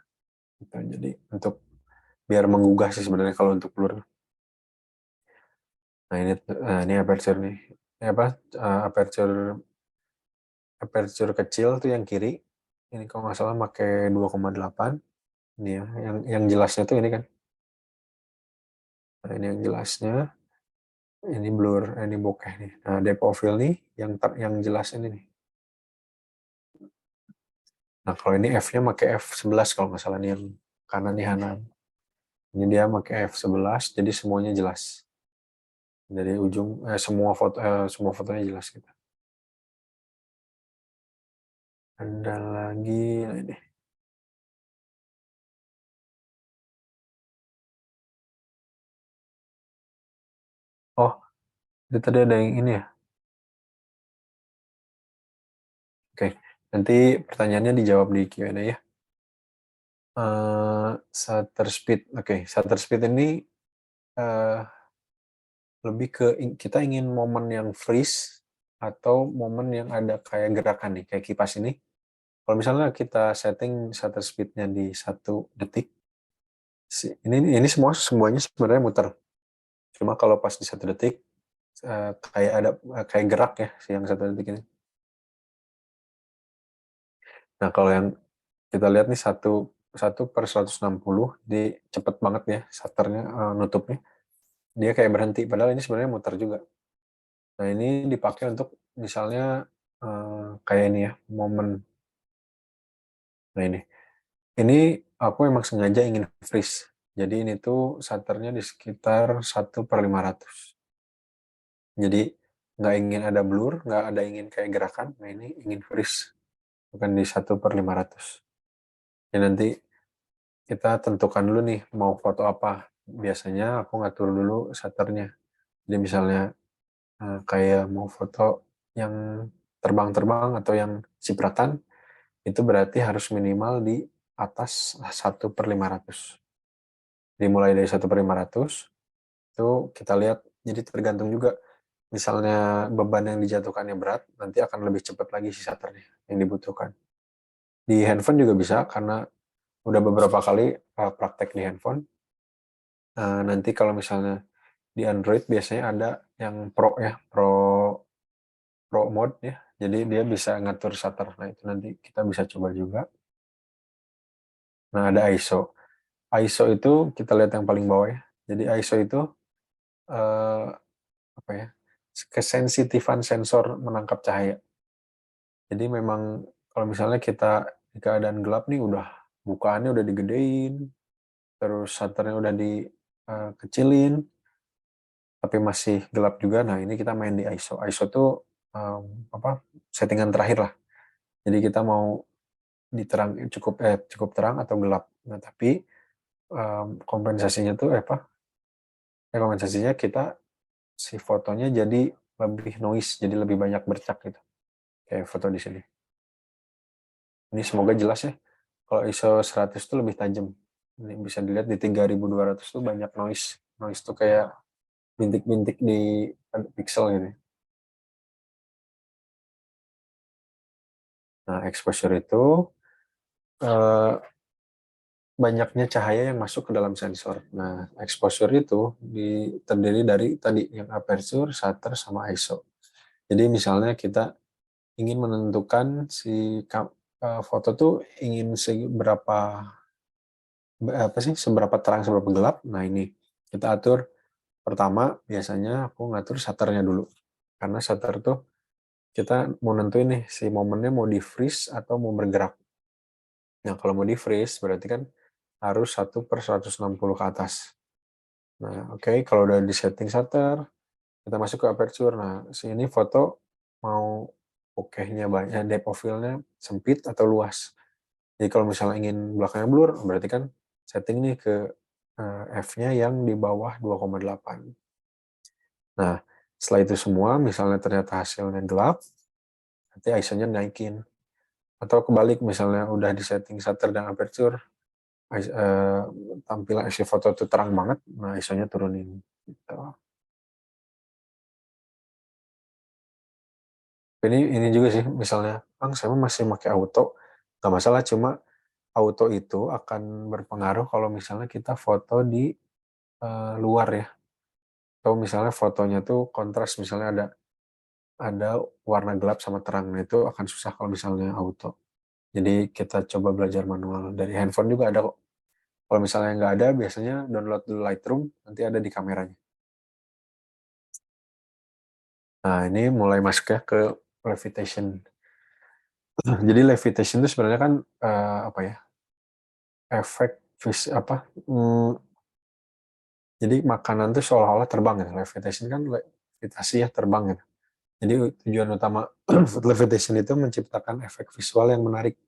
gitu. Jadi untuk biar menggugah sih sebenarnya kalau untuk blur. Nah, ini aperture nih, ini apa, aperture aperture kecil tuh yang kiri, ini kalau nggak salah pakai 2,8, ini ya, yang jelasnya tuh ini kan. Nah, ini yang jelasnya, ini blur, ini bokeh nih. Nah, depth of field nih yang jelas ini nih. Nah, kalau ini f-nya pakai f11 kalau nggak salah nih yang kanan nih Hanan. Ini dia pakai f11 jadi semuanya jelas. Dari ujung semua fotonya jelas gitu. Ada lagi, nah ini. Itu tadi ada yang ini ya. Oke, nanti pertanyaannya dijawab di Q&A ya. Shutter speed. Oke, shutter speed ini eh, lebih ke kita ingin momen yang freeze atau momen yang ada kayak gerakan nih, kayak kipas ini. Kalau misalnya kita setting shutter speed-nya di 1 detik, ini semuanya sebenarnya muter. Cuma kalau pas di 1 detik, kayak ada kayak gerak ya, si yang 1 detik ini. Nah, kalau yang kita lihat nih 1/160, di cepet banget ya shutternya, nutupnya. Dia kayak berhenti, padahal ini sebenarnya muter juga. Nah, ini dipakai untuk misalnya kayak ini ya, momen. Nah, ini aku emang sengaja ingin freeze. Jadi ini tuh shutternya di sekitar 1/500. Jadi nggak ingin ada blur, nggak ada ingin kayak gerakan. Nah, ini ingin freeze, bukan di 1/500. Ya nanti kita tentukan dulu nih mau foto apa. Biasanya aku ngatur dulu shutternya. Jadi misalnya kayak mau foto yang terbang-terbang atau yang cipratan, itu berarti harus minimal di atas 1/500. Dimulai dari 1/500, itu kita lihat, jadi tergantung juga. Misalnya beban yang dijatuhkannya berat, nanti akan lebih cepat lagi si shutternya yang dibutuhkan. Di handphone juga bisa, karena udah beberapa kali praktek di handphone. Nanti kalau misalnya di Android biasanya ada yang Pro ya, Pro mode ya. Jadi dia bisa ngatur shutter. Nah, itu nanti kita bisa coba juga. Nah, ada ISO. ISO itu kita lihat yang paling bawah ya. Jadi ISO itu eh, apa ya? Kesensitifan sensor menangkap cahaya. Jadi memang kalau misalnya kita di keadaan gelap nih, udah bukaannya udah digedein, terus shutternya udah dikecilin, tapi masih gelap juga. Nah, ini kita main di ISO. ISO tuh apa? Settingan terakhir lah. Jadi kita mau cukup terang atau gelap. Nah, tapi kompensasinya tuh apa? Kompensasinya kita si fotonya jadi lebih noise, jadi lebih banyak bercak gitu. Kayak foto di sini. Ini semoga jelas ya. Kalau ISO 100 tuh lebih tajam. Ini bisa dilihat di 3200 tuh banyak noise. Noise tuh kayak bintik-bintik di pixel gitu. Nah, exposure itu eh, banyaknya cahaya yang masuk ke dalam sensor. Nah, exposure itu terdiri dari tadi yang aperture, shutter, sama ISO. Jadi misalnya kita ingin menentukan foto tuh ingin seberapa terang, seberapa gelap. Nah, ini kita atur. Pertama, biasanya aku ngatur shutternya dulu. Karena shutter tuh kita mau nentuin nih si momennya mau di freeze atau mau bergerak. Nah, kalau mau di freeze berarti kan harus 1/160 ke atas. Nah, oke, kalau udah di setting shutter, kita masuk ke aperture. Nah, sini foto mau bokehnya banyak, depth of field-nya sempit atau luas. Jadi kalau misalnya ingin belakangnya blur, berarti kan setting nih ke f-nya yang di bawah 2,8. Nah, setelah itu semua, misalnya ternyata hasilnya gelap, nanti ISO-nya naikin. Atau kebalik, misalnya udah di setting shutter dan aperture, tampilan isi foto itu terang banget, nah ISO-nya turunin. Gitu. Ini juga sih, misalnya, Bang, saya masih pakai auto, nggak masalah, cuma auto itu akan berpengaruh kalau misalnya kita foto di luar ya. Atau misalnya fotonya tuh kontras, misalnya ada warna gelap sama terang, nah itu akan susah kalau misalnya auto. Jadi kita coba belajar manual. Dari handphone juga ada kok. Kalau misalnya nggak ada, biasanya download dulu Lightroom, nanti ada di kameranya. Nah, ini mulai masuk ya ke levitation. Jadi levitation itu sebenarnya kan apa ya? Efek apa? Jadi makanan tuh seolah-olah terbang ya. Levitation kan levitasi ya, terbang ya. Jadi tujuan utama food levitation itu menciptakan efek visual yang menarik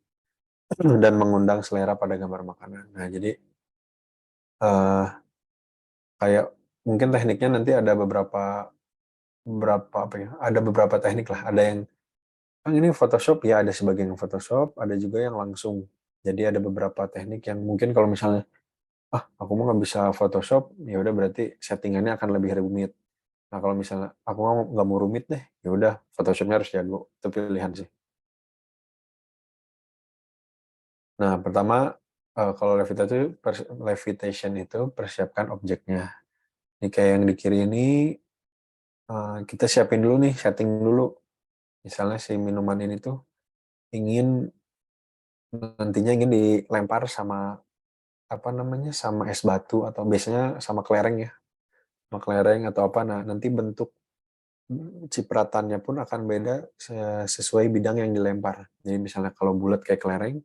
dan mengundang selera pada gambar makanan. Nah, jadi kayak mungkin tekniknya nanti ada beberapa ada beberapa teknik lah. Ada yang kan ini Photoshop ya, ada sebagian yang Photoshop, ada juga yang langsung. Jadi ada beberapa teknik yang mungkin kalau misalnya aku mau nggak bisa Photoshop, ya udah berarti settingannya akan lebih rumit. Nah kalau misalnya aku nggak mau rumit deh, ya udah Photoshopnya harus jago. Itu pilihan sih. Nah pertama kalau levitation itu persiapkan objeknya. Ini kayak yang di kiri ini kita siapin dulu nih, setting dulu. Misalnya si minuman ini tuh nantinya ingin dilempar sama apa namanya sama es batu atau biasanya sama kelereng ya, sama kelereng atau apa. Nah nanti bentuk cipratannya pun akan beda sesuai bidang yang dilempar. Jadi misalnya kalau bulat kayak kelereng,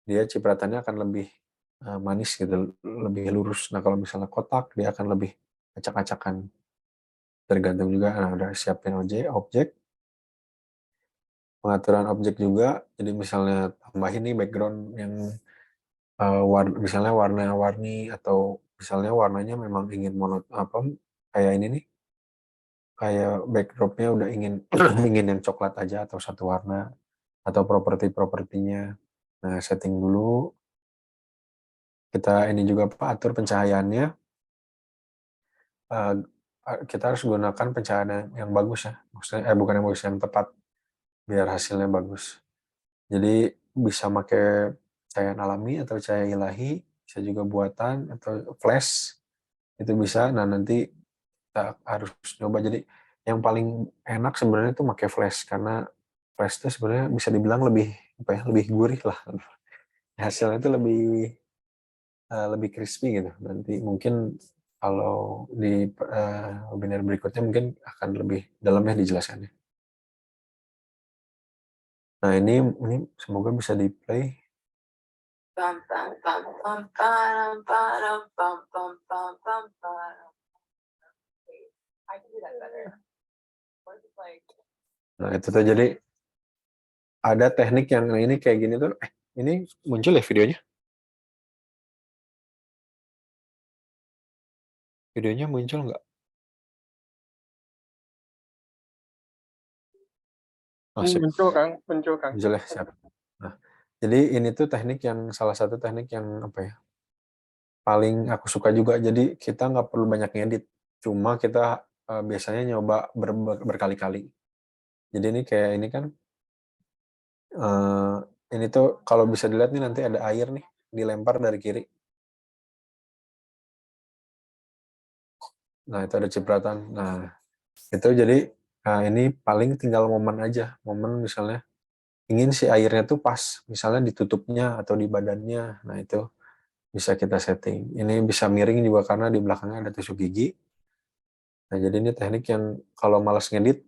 dia cipratannya akan lebih manis gitu, lebih lurus. Nah kalau misalnya kotak, dia akan lebih acak-acakan. Tergantung juga. Nah udah siapin objek, pengaturan objek juga. Jadi misalnya tambahin nih background yang misalnya warna-warni atau misalnya warnanya memang ingin kayak ini nih, kayak backdropnya udah ingin ingin yang coklat aja atau satu warna atau propertinya. Nah, setting dulu. Kita ini juga atur pencahayaannya. Eh, kita harus gunakan pencahayaan yang bagus ya. Maksudnya, bukan yang bagus, yang tepat biar hasilnya bagus. Jadi bisa pakai cahaya alami atau cahaya ilahi, bisa juga buatan atau flash itu bisa. Nah nanti kita harus coba. Jadi yang paling enak sebenarnya itu pakai flash karena flash itu sebenarnya bisa dibilang lebih lebih gurih lah. Hasilnya itu lebih crispy gitu. Nanti mungkin kalau di webinar berikutnya mungkin akan lebih dalamnya dijelaskannya. Nah ini semoga bisa di play. Nah itu tuh jadi ada teknik yang ini kayak gini tuh. Ini muncul ya videonya? Videonya muncul nggak? Oh, sip. Muncul Kang, muncul Kang. Muncul ya, siap. Nah, jadi ini tuh salah satu teknik yang paling aku suka juga. Jadi kita nggak perlu banyak ngedit, cuma kita biasanya nyoba berkali-kali. Jadi ini kayak ini kan, ini tuh kalau bisa dilihat nih nanti ada air nih dilempar dari kiri. Nah itu ada cipratan. Nah itu jadi ini paling tinggal momen aja. Momen misalnya ingin si airnya tuh pas, misalnya ditutupnya atau di badannya. Nah itu bisa kita setting. Ini bisa miring juga karena di belakangnya ada tusuk gigi. Nah, jadi ini teknik yang kalau malas ngedit,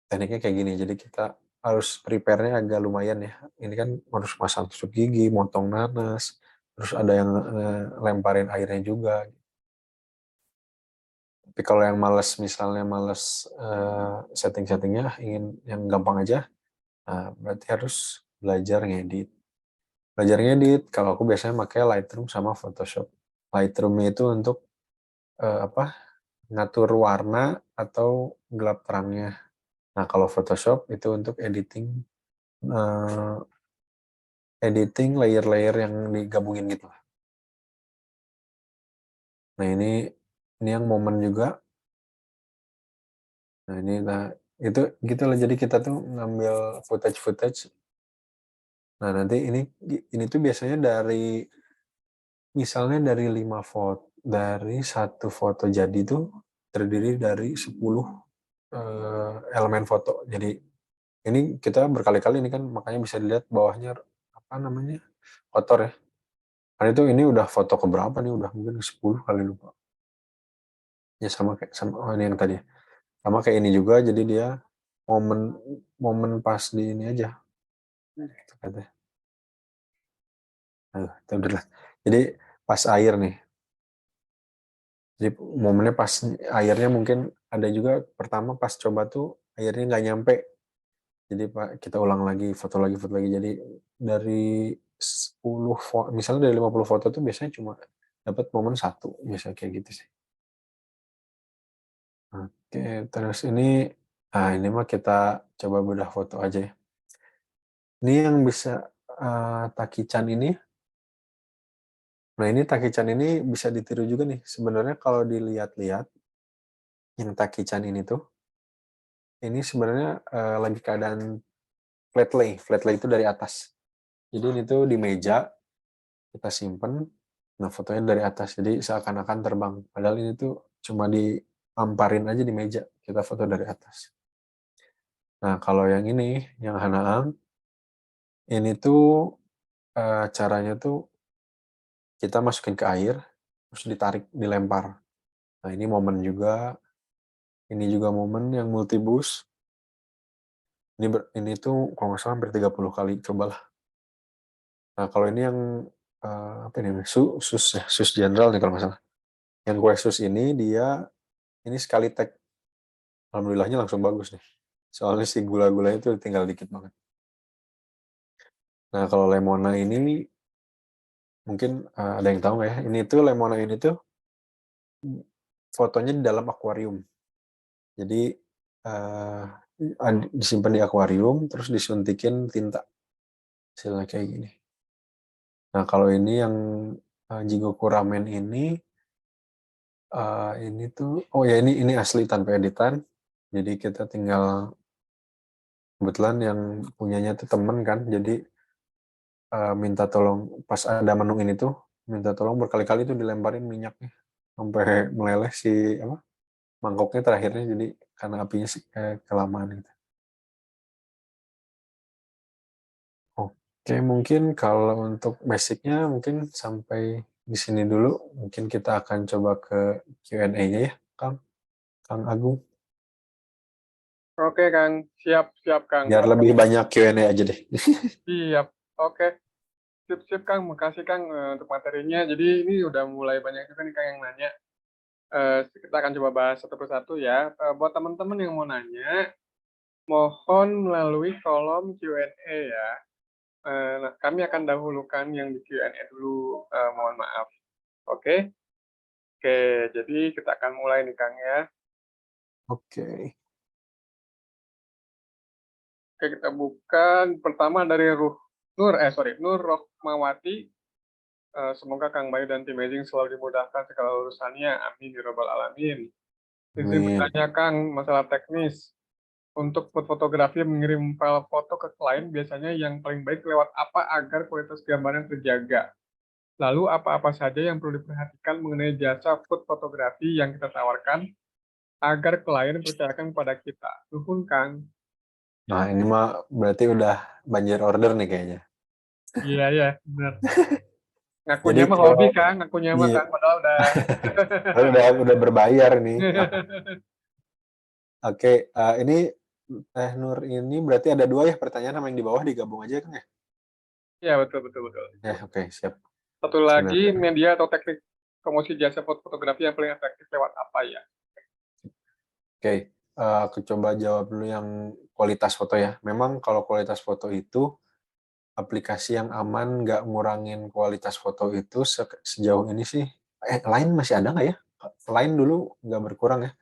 tekniknya kayak gini. Jadi kita harus prepare-nya agak lumayan ya. Ini kan harus masang tusuk gigi, motong nanas, terus ada yang lemparin airnya juga. Tapi kalau yang misalnya males setting-settingnya, ingin yang gampang aja, nah berarti harus belajar ngedit. Belajar ngedit, kalau aku biasanya pakai Lightroom sama Photoshop. Lightroom itu untuk ngatur warna atau gelap terangnya. Nah, kalau Photoshop itu untuk eh, editing layer-layer yang digabungin gitu lah. Nah, ini yang momen juga. Nah, itu gitu lah. Jadi kita tuh ngambil footage. Nah, nanti ini tuh biasanya misalnya dari 5 foto, dari satu foto jadi tuh terdiri dari 10 elemen foto. Jadi ini kita berkali-kali ini kan makanya bisa dilihat bawahnya apa namanya kotor ya. Karena itu ini udah foto keberapa nih, udah mungkin 10 kali lupa. Ya sama ini yang tadi. Sama kayak ini juga, jadi dia momen momen pas di ini aja. Gitu katanya. Itu udah. Jadi pas air nih. Jadi momennya pas airnya mungkin ada juga pertama pas coba tuh airnya nggak nyampe. Jadi Pak kita ulang lagi, foto lagi. Jadi dari 10 foto, misalnya dari 50 foto tuh biasanya cuma dapat momen satu, biasanya kayak gitu sih. Oke, terus ini Nah, ini mah kita coba bedah foto aja ya. Ini yang bisa Taki-chan ini. Nah, ini Taki-chan ini bisa ditiru juga nih. Sebenarnya kalau dilihat-lihat, yang Taki-chan ini tuh, ini sebenarnya lagi keadaan flat lay. Flat lay itu dari atas. Jadi ini tuh di meja, kita simpen. Nah, fotonya dari atas. Jadi seakan-akan terbang. Padahal ini tuh cuma diamparin aja di meja. Kita foto dari atas. Nah, kalau yang ini, yang Hanaang, ini tuh caranya tuh kita masukin ke air, terus ditarik, dilempar. Nah, ini momen juga. Ini juga momen yang multibus. Ini tuh kalau nggak salah hampir 30 kali. Cobalah. Nah, kalau ini yang apa ini? Sus general nih kalau nggak salah. Yang kue sus ini dia ini sekali tag. Alhamdulillahnya langsung bagus nih. Soalnya si gula-gulanya itu tinggal dikit banget. Nah, kalau Lemona ini mungkin ada yang tahu nggak ya? Ini tuh Lemona ini tuh fotonya di dalam akuarium. Jadi disimpan di akuarium, terus disuntikin tinta. Hasilnya kayak gini. Nah, kalau ini yang Jigoku Ramen ini tuh, oh ya ini asli tanpa editan. Jadi kita tinggal, kebetulan yang punyanya tuh temen kan, jadi minta tolong pas ada menu ini tuh, minta tolong berkali-kali tuh dilemparin minyaknya sampai meleleh si apa mangkoknya terakhirnya, jadi karena apinya sih kelamaan gitu. Oke, mungkin kalau untuk basicnya mungkin sampai di sini dulu. Mungkin kita akan coba ke Q&A-nya ya, Kang Agung. Oke, Kang. Siap, siap, Kang. Biar lebih banyak Q&A aja deh. Siap. Oke. Sip, sip, Kang. Makasih, Kang, untuk materinya. Jadi ini udah mulai banyak juga nih, Kang, yang nanya. Kita akan coba bahas satu persatu ya. Buat teman-teman yang mau nanya, mohon melalui kolom Q&A ya. Nah, kami akan dahulukan yang di Q&A dulu. Mohon maaf. Oke? Oke, jadi kita akan mulai nih, Kang ya. Oke. Oke, kita buka pertama dari Nur Rohmawati. Semoga Kang Bayu dan tim Amazing selalu dimudahkan segala urusannya. Amin ya robbal alamin. Izin Amin. bertanya Kang, masalah teknis. Untuk fotografi mengirim file foto ke klien biasanya yang paling baik lewat apa agar kualitas gambarnya terjaga? Lalu apa-apa saja yang perlu diperhatikan mengenai jasa food fotografi yang kita tawarkan agar klien percayakan kepada kita? Nuhun Kang. Nah, ini mah berarti udah banjir order nih kayaknya. Iya ya, benar. Jadi Ngakunya mah hobi kalau Kang, ngakunya mah iya, Kang, padahal udah. udah berbayar nih. Nah, oke, ini Teh Nur ini berarti ada dua ya pertanyaan sama yang di bawah digabung aja kan ya? Iya betul betul betul. Ya, oke, siap. Satu Sebentar. lagi, media atau teknik promosi jasa fotografi yang paling efektif lewat apa ya? Oke, aku coba jawab dulu yang kualitas foto ya. Memang kalau kualitas foto itu aplikasi yang aman nggak ngurangin kualitas foto itu sejauh ini sih. Line masih ada nggak ya? Line dulu nggak berkurang ya.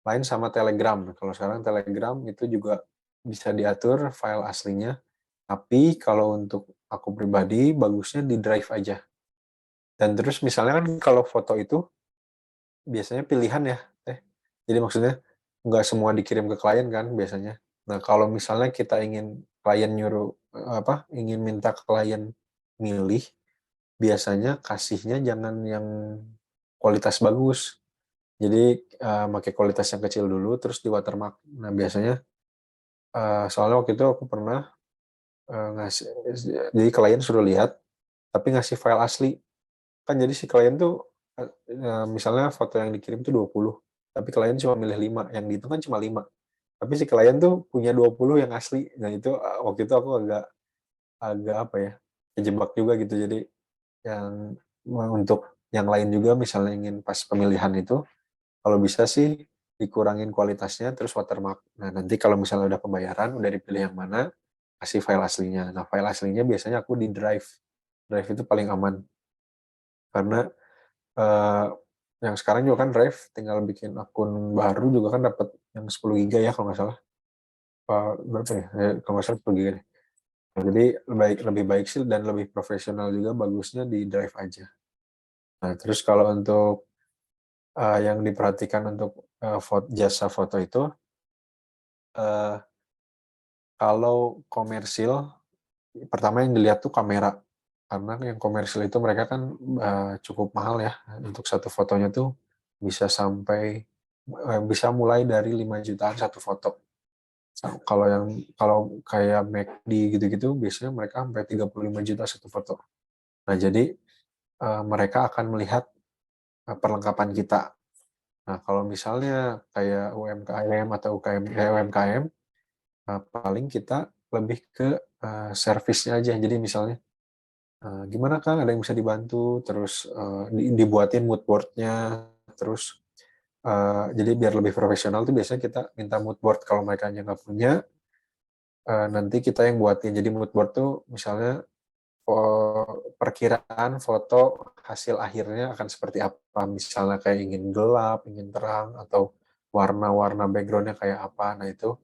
Line sama Telegram. Kalau sekarang Telegram itu juga bisa diatur file aslinya. Tapi kalau untuk aku pribadi bagusnya di Drive aja. Dan terus misalnya kan kalau foto itu biasanya pilihan ya. Jadi maksudnya nggak semua dikirim ke klien kan biasanya. Nah, kalau misalnya kita ingin klien nyuruh ingin minta ke klien milih, biasanya kasihnya jangan yang kualitas bagus. Jadi pakai kualitas yang kecil dulu terus di watermark. Nah, biasanya soalnya waktu itu aku pernah ngasih, jadi klien suruh lihat tapi ngasih file asli. Kan jadi si klien tuh misalnya foto yang dikirim tuh 20, tapi klien cuma milih 5, yang dihitung kan cuma 5. Tapi si klien tuh punya 20 yang asli. Nah, itu waktu itu aku agak agak apa ya? Kejebak juga gitu. Jadi yang untuk yang lain juga misalnya ingin pas pemilihan itu kalau bisa sih dikurangin kualitasnya terus watermark. Nah, nanti kalau misalnya udah pembayaran, udah dipilih yang mana, kasih file aslinya. Nah, file aslinya biasanya aku di Drive. Drive itu paling aman. Karena eh, yang sekarang juga kan Drive tinggal bikin akun baru juga kan dapat yang 10 giga ya kalau nggak salah. berapa ya, kalau nggak salah 10 giga deh. Nah, jadi lebih baik sih dan lebih profesional juga bagusnya di drive aja. Nah, terus kalau untuk, yang diperhatikan untuk, jasa foto itu, eee, kalau komersil, pertama yang dilihat tuh kamera. Karena yang komersil itu mereka kan, cukup mahal ya, untuk satu fotonya tuh bisa sampai, bisa mulai dari 5 jutaan satu foto. Kalau kayak McD gitu-gitu biasanya mereka sampai 35 juta satu foto. Nah jadi, mereka akan melihat, perlengkapan kita. Nah kalau misalnya kayak UMKM atau UMKM, paling kita lebih ke, servisnya aja. Jadi misalnya, "Gimana Kang, ada yang bisa dibantu?" Terus, dibuatin mood board-nya, terus, jadi biar lebih profesional tuh biasanya kita minta mood board kalau merekanya nggak punya, nanti kita yang buatin. Jadi mood board tuh misalnya, perkiraan foto hasil akhirnya akan seperti apa, misalnya kayak ingin gelap, ingin terang, atau warna-warna background-nya kayak apa. Nah itu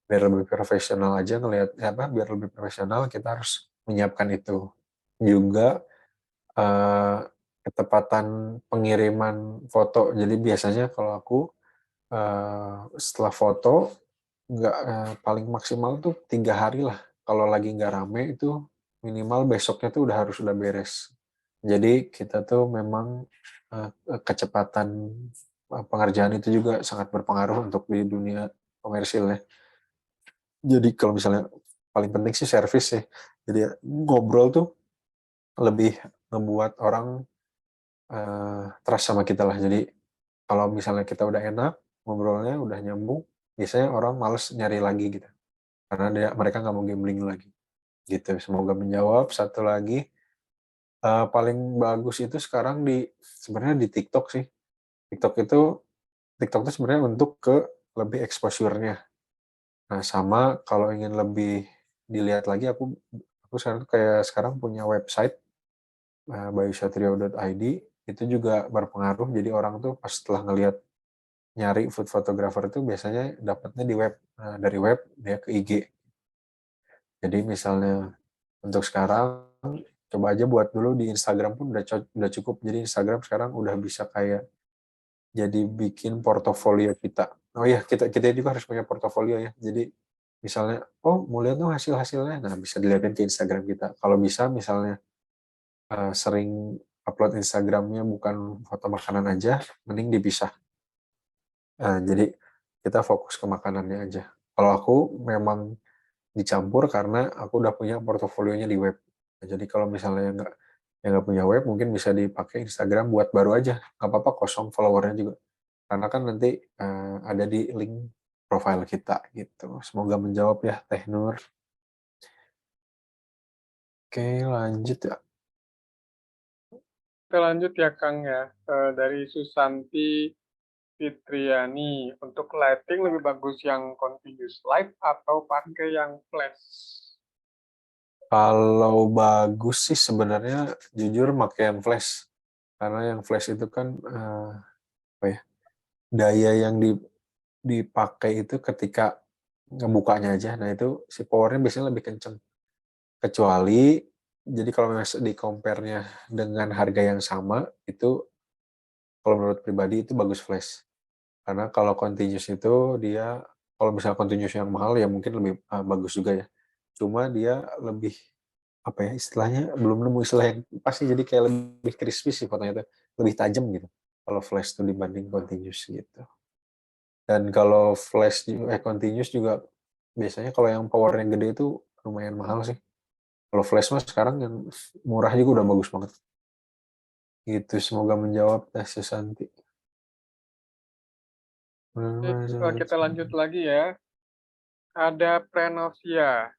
biar lebih profesional aja biar lebih profesional kita harus menyiapkan itu. Juga, eee, ketepatan pengiriman foto. Jadi biasanya kalau aku, setelah foto paling maksimal tuh 3 hari lah, kalau lagi nggak rame itu minimal besoknya tuh udah beres. Jadi kita tuh memang, kecepatan, pengerjaan itu juga sangat berpengaruh untuk di dunia komersil ya. Jadi kalau misalnya paling penting sih servis sih. Jadi ngobrol tuh lebih ngebuat orang, trust sama kita lah. Jadi kalau misalnya kita udah enak, ngobrolnya udah nyambung, biasanya orang males nyari lagi gitu. Karena mereka nggak mau gambling lagi, gitu. Semoga menjawab. Satu lagi, paling bagus itu sekarang sebenarnya di TikTok sih. TikTok itu TikTok itu sebenarnya untuk ke lebih exposure-nya. Nah, sama kalau ingin lebih dilihat lagi aku sekarang tuh kayak sekarang punya website, bayusatrio.id, itu juga berpengaruh. Jadi orang tuh pas setelah ngelihat nyari food photographer itu biasanya dapatnya di web, dari web dia ke IG. Jadi misalnya untuk sekarang, coba aja buat dulu di Instagram pun udah cukup. Jadi Instagram sekarang udah bisa kayak jadi bikin portofolio kita. Oh iya, kita kita juga harus punya portofolio ya. Jadi misalnya, "Oh mau lihat dong hasil-hasilnya." Nah bisa dilihatin ke Instagram kita. Kalau bisa misalnya, sering upload Instagram-nya bukan foto makanan aja, mending dipisah. Jadi kita fokus ke makanannya aja. Kalau aku memang dicampur karena aku udah punya portofolionya di web. Nah, jadi kalau misalnya yang nggak punya web mungkin bisa dipakai Instagram buat baru aja, nggak apa-apa kosong followernya juga. Karena kan nanti, ada di link profile kita gitu. Semoga menjawab ya Teh Nur. Oke lanjut ya. Kita lanjut ya Kang ya, dari Susanti Fitriani, untuk lighting lebih bagus yang continuous light atau pakai yang flash? Kalau bagus sih sebenarnya jujur make yang flash. Karena yang flash itu kan, apa ya, daya yang dipakai itu ketika ngebukanya aja, nah itu si powernya biasanya lebih kenceng. Kecuali jadi kalau di-compare-nya dengan harga yang sama, itu kalau menurut pribadi itu bagus flash. Karena kalau continuous itu dia kalau misalnya continuous yang mahal ya mungkin lebih, bagus juga ya. Cuma dia lebih, apa ya, istilahnya belum nemu istilah yang pas sih, jadi kayak lebih crispy sih fotonya tuh, lebih tajam gitu, kalau flash tuh dibanding continuous gitu. Dan kalau continuous juga biasanya kalau yang power-nya gede itu lumayan mahal sih. Kalau flash mah sekarang yang murah juga udah bagus banget. Gitu, semoga menjawab Teh Susanti. Oke, kita lanjut lagi ya. Ada Prenovia.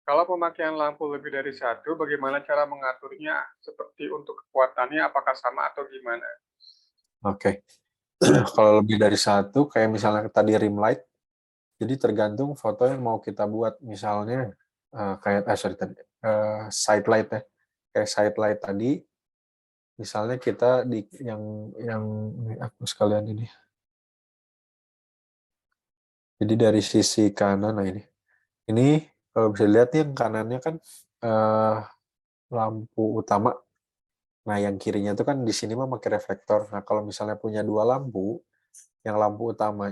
Kalau pemakaian lampu lebih dari satu, bagaimana cara mengaturnya? Seperti untuk kekuatannya, apakah sama atau gimana? Oke. Kalau lebih dari satu, kayak misalnya tadi rim light, jadi tergantung foto yang mau kita buat. Misalnya, kayak sorry tadi, side light ya, kayak side light tadi, misalnya kita yang ini aku sekalian ini, Jadi dari sisi kanan, nah ini kalau bisa dilihat nih yang kanannya kan lampu utama. Nah yang kirinya tuh kan di sini mah pakai reflektor. Nah kalau misalnya punya dua lampu, yang lampu utama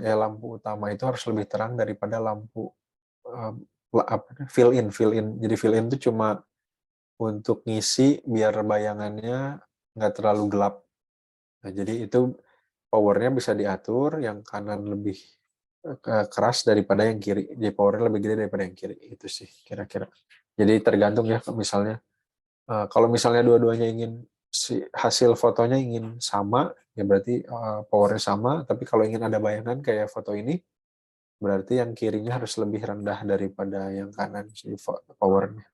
itu harus lebih terang daripada lampu fill in. Jadi fill in itu cuma untuk ngisi biar bayangannya nggak terlalu gelap. Nah, jadi itu powernya bisa diatur, yang kanan lebih keras daripada yang kiri. Jadi powernya lebih gede daripada yang kiri. Itu sih kira-kira. Jadi tergantung ya, misalnya kalau misalnya dua-duanya ingin hasil fotonya ingin sama, ya berarti powernya sama. Tapi kalau ingin ada bayangan kayak foto ini, berarti yang kirinya harus lebih rendah daripada yang kanan si powernya.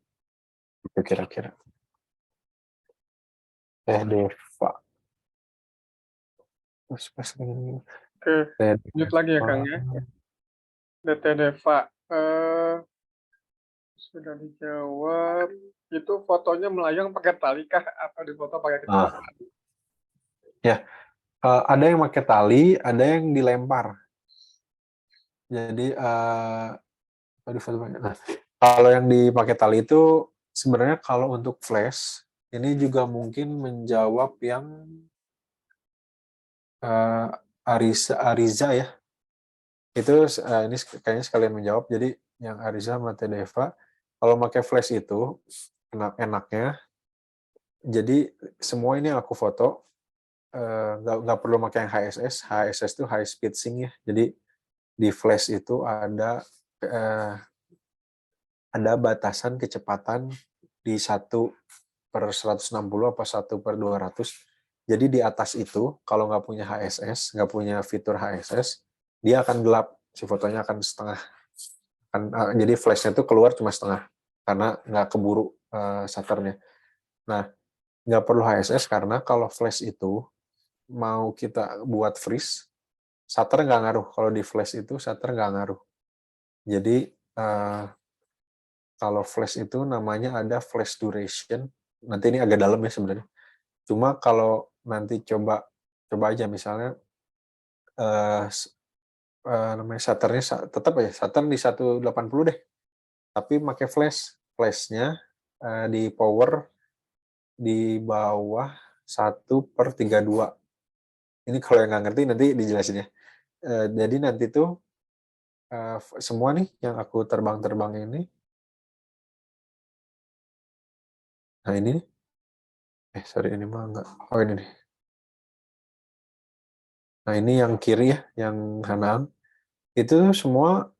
Itu kira-kira. Deva. Terus pas begini. Oke, lanjut lagi ya Deva. Kang ya. DT Deva. Sudah dijawab. Itu fotonya melayang pakai tali kah atau difoto pakai kecepatan? Ya, ada yang pakai tali, ada yang dilempar. Jadi nah, kalau yang dipakai tali itu sebenarnya kalau untuk flash ini juga mungkin menjawab yang Ariza ya. Itu ini kayaknya sekalian menjawab. Jadi yang Ariza sama Tedeva kalau pakai flash itu enaknya. Jadi semua ini yang aku foto nggak perlu pakai yang HSS. HSS itu high speed sync ya. Jadi di flash itu ada batasan kecepatan di 1/160 apa 1/200. Jadi di atas itu kalau nggak punya HSS, nggak punya fitur HSS, dia akan gelap, si fotonya akan setengah. Jadi flashnya itu keluar cuma setengah karena nggak keburu shutternya. Nah, nggak perlu HSS karena kalau flash itu mau kita buat freeze, shutter nggak ngaruh. Kalau di flash itu shutter nggak ngaruh. Jadi kalau flash itu namanya ada flash duration. Nanti ini agak dalam ya sebenarnya. Cuma kalau nanti coba aja misalnya namanya shutternya tetap aja shutter di 180 deh. Tapi pakai flash. Flashnya di power di bawah 1/32. Ini kalau yang nggak ngerti nanti dijelasin ya. Jadi nanti tuh semua nih yang aku terbang-terbang ini, nah ini nih, sorry ini mah enggak, oh ini nih. Nah ini yang kiri ya, yang kanan, itu semua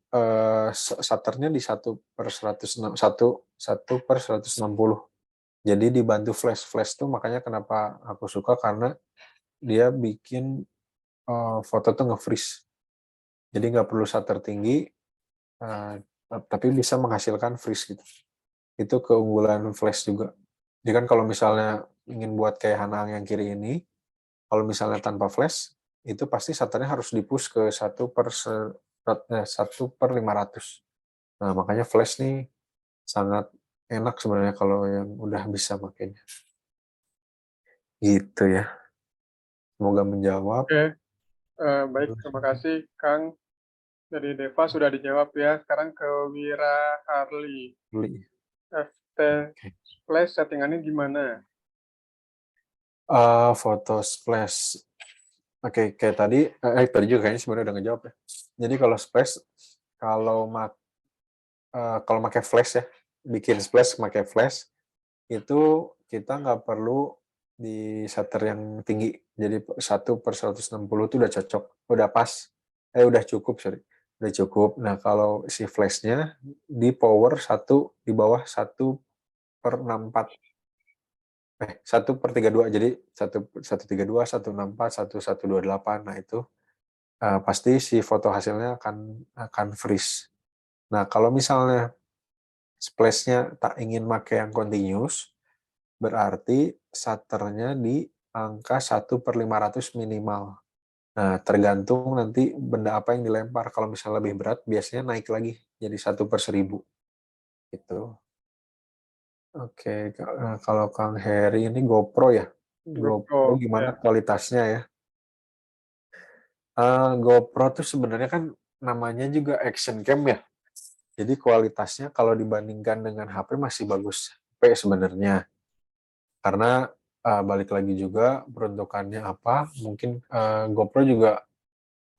shutternya di 1/160. Jadi dibantu flash. Flash tuh makanya kenapa aku suka karena dia bikin foto tuh nge-freeze. Jadi nggak perlu shutter tinggi, tapi bisa menghasilkan freeze gitu. Itu keunggulan flash juga. Jadi kan kalau misalnya ingin buat kayak Hanang yang kiri ini, kalau misalnya tanpa flash, itu pasti shutternya harus di-push ke 1/500. Nah, makanya flash nih sangat enak sebenarnya kalau yang udah bisa makainya. Gitu ya. Semoga menjawab. Oke, baik. Terima kasih Kang. Dari Deva sudah dijawab ya. Sekarang ke Wira Harli. Beli. FT Flash settingannya gimana? Foto splash. Oke, kayak tadi juga kayaknya sebenarnya udah ngejawab ya. Jadi kalau splash, kalau kalau pakai flash ya, bikin splash pakai flash, itu kita nggak perlu di shutter yang tinggi. Jadi 1/160 itu udah cocok, udah pas, udah cukup, sorry. Udah cukup. Nah, kalau si flashnya di power di bawah 1/64. 1/32. Jadi 1/132, 1/64, 1/128. Nah, itu pasti si foto hasilnya akan freeze. Nah, kalau misalnya splash-nya tak ingin pakai yang continuous, berarti shutternya di angka 1/500 minimal. Nah, tergantung nanti benda apa yang dilempar. Kalau misalnya lebih berat, biasanya naik lagi jadi 1/1000. Gitu. Oke, kalau Kang Heri ini GoPro ya? GoPro GoPro, gimana ya. kualitasnya ya? GoPro tuh sebenarnya kan namanya juga action cam ya. Jadi kualitasnya kalau dibandingkan dengan HP masih bagus HP sebenarnya. Karena balik lagi juga peruntukannya apa, mungkin GoPro juga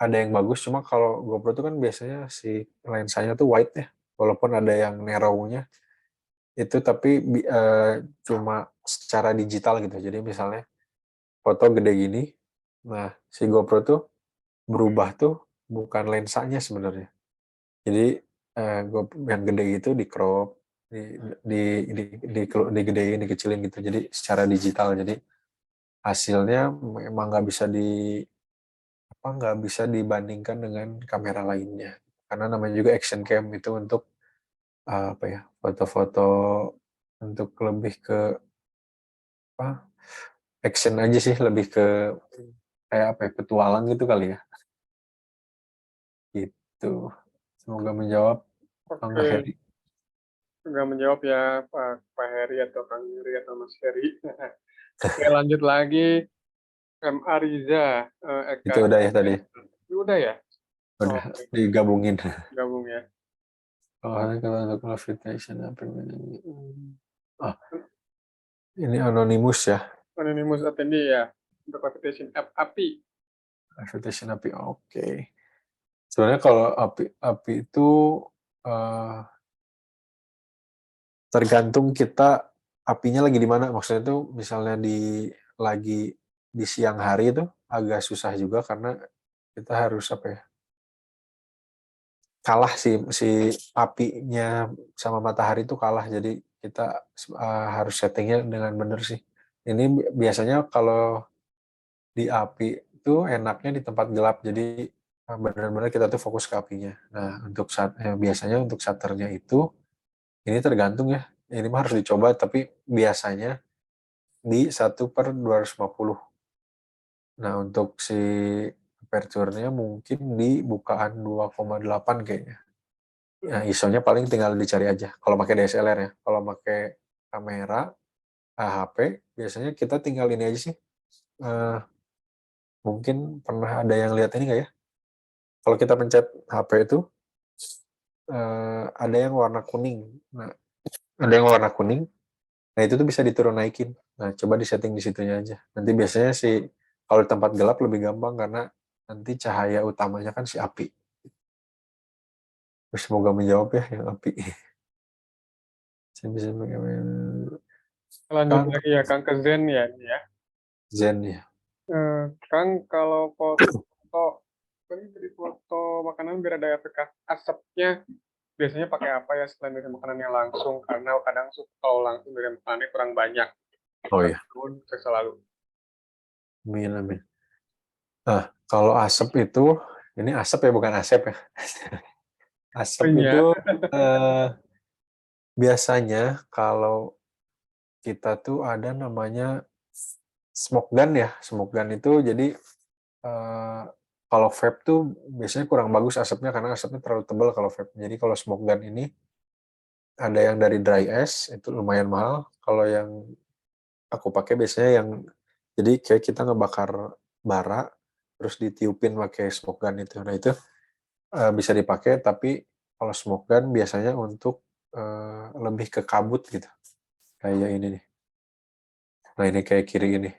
ada yang bagus, cuma kalau GoPro itu kan biasanya si lensanya tuh wide ya, walaupun ada yang narrow-nya itu, tapi cuma secara digital gitu. Jadi misalnya foto gede gini, nah si GoPro tuh berubah tuh bukan lensanya sebenarnya. Jadi yang gede itu di crop, digedein, dikecilin gitu. Jadi secara digital. Jadi hasilnya memang nggak bisa dibandingkan dengan kamera lainnya. Karena namanya juga action cam itu untuk apa ya, foto-foto untuk lebih ke apa, action aja sih, lebih ke kayak apa ya, petualang gitu kali ya. Gitu. Semoga menjawab Kang Oke, Heri. nggak menjawab ya Pak Heri atau Kang Heri atau Mas Heri. Oke, lanjut lagi. MA Riza, Itu Eka udah ya tadi. Ini udah ya? Udah Oke, digabungin. gabung ya. Kalau untuk levitation apa namanya? Ah, ini anonymous ya. Anonymous attendee ya. Untuk reputation app API. Levitation api. Oke. Sebenarnya kalau api itu eh, tergantung kita apinya lagi di mana. Maksudnya itu misalnya lagi di siang hari itu agak susah juga karena kita harus apa ya, kalah si apinya sama matahari itu kalah. Jadi kita harus settingnya dengan benar sih. Ini biasanya kalau di api itu enaknya di tempat gelap. Jadi benar-benar kita tuh fokus ke apinya. Nah untuk biasanya untuk shutternya itu ini tergantung ya. Ini mah harus dicoba, tapi biasanya di 1/250. Nah, untuk si aperture-nya mungkin di bukaan 2,8 kayaknya. Nah, ISO-nya paling tinggal dicari aja. Kalau pakai DSLR ya. Kalau pakai kamera, HP, biasanya kita tinggal ini aja sih. Eh, Mungkin pernah ada yang lihat ini nggak ya? Kalau kita pencet HP itu, ada yang warna kuning. Nah, ada yang warna kuning. Nah, itu tuh bisa diturun naikin. Nah, coba disetting di situnya aja. Nanti biasanya sih kalau di tempat gelap lebih gampang karena nanti cahaya utamanya kan si api. Terus semoga menjawab ya yang api. Saya bisa Lanjut Kang lagi ya, Kang ke Zen ya. Ini ya. Zen ya. Kang, kalau foto, ini dari foto makanan biar ada efek asapnya, biasanya pakai apa ya selain dari makanan yang langsung? Karena kadang kalau langsung dari makanannya kurang banyak. Oh iya, Tahun saya selalu. amin amin. Nah, kalau asap itu, ini asap ya bukan asep ya. Asap itu Iya, eh, biasanya kalau kita tuh ada namanya smoke gun ya. Smoke gun itu jadi kalau vape tuh biasanya kurang bagus asapnya karena asapnya terlalu tebal kalau vape. Jadi kalau smoke gun ini ada yang dari dry ash itu lumayan mahal. Kalau yang aku pakai biasanya yang jadi kayak kita ngebakar bara terus ditiupin pakai smoke gun itu. Nah itu bisa dipakai, tapi kalau smoke gun biasanya untuk lebih ke kabut gitu. Kayak ini nih. Nah ini kayak kiri ini.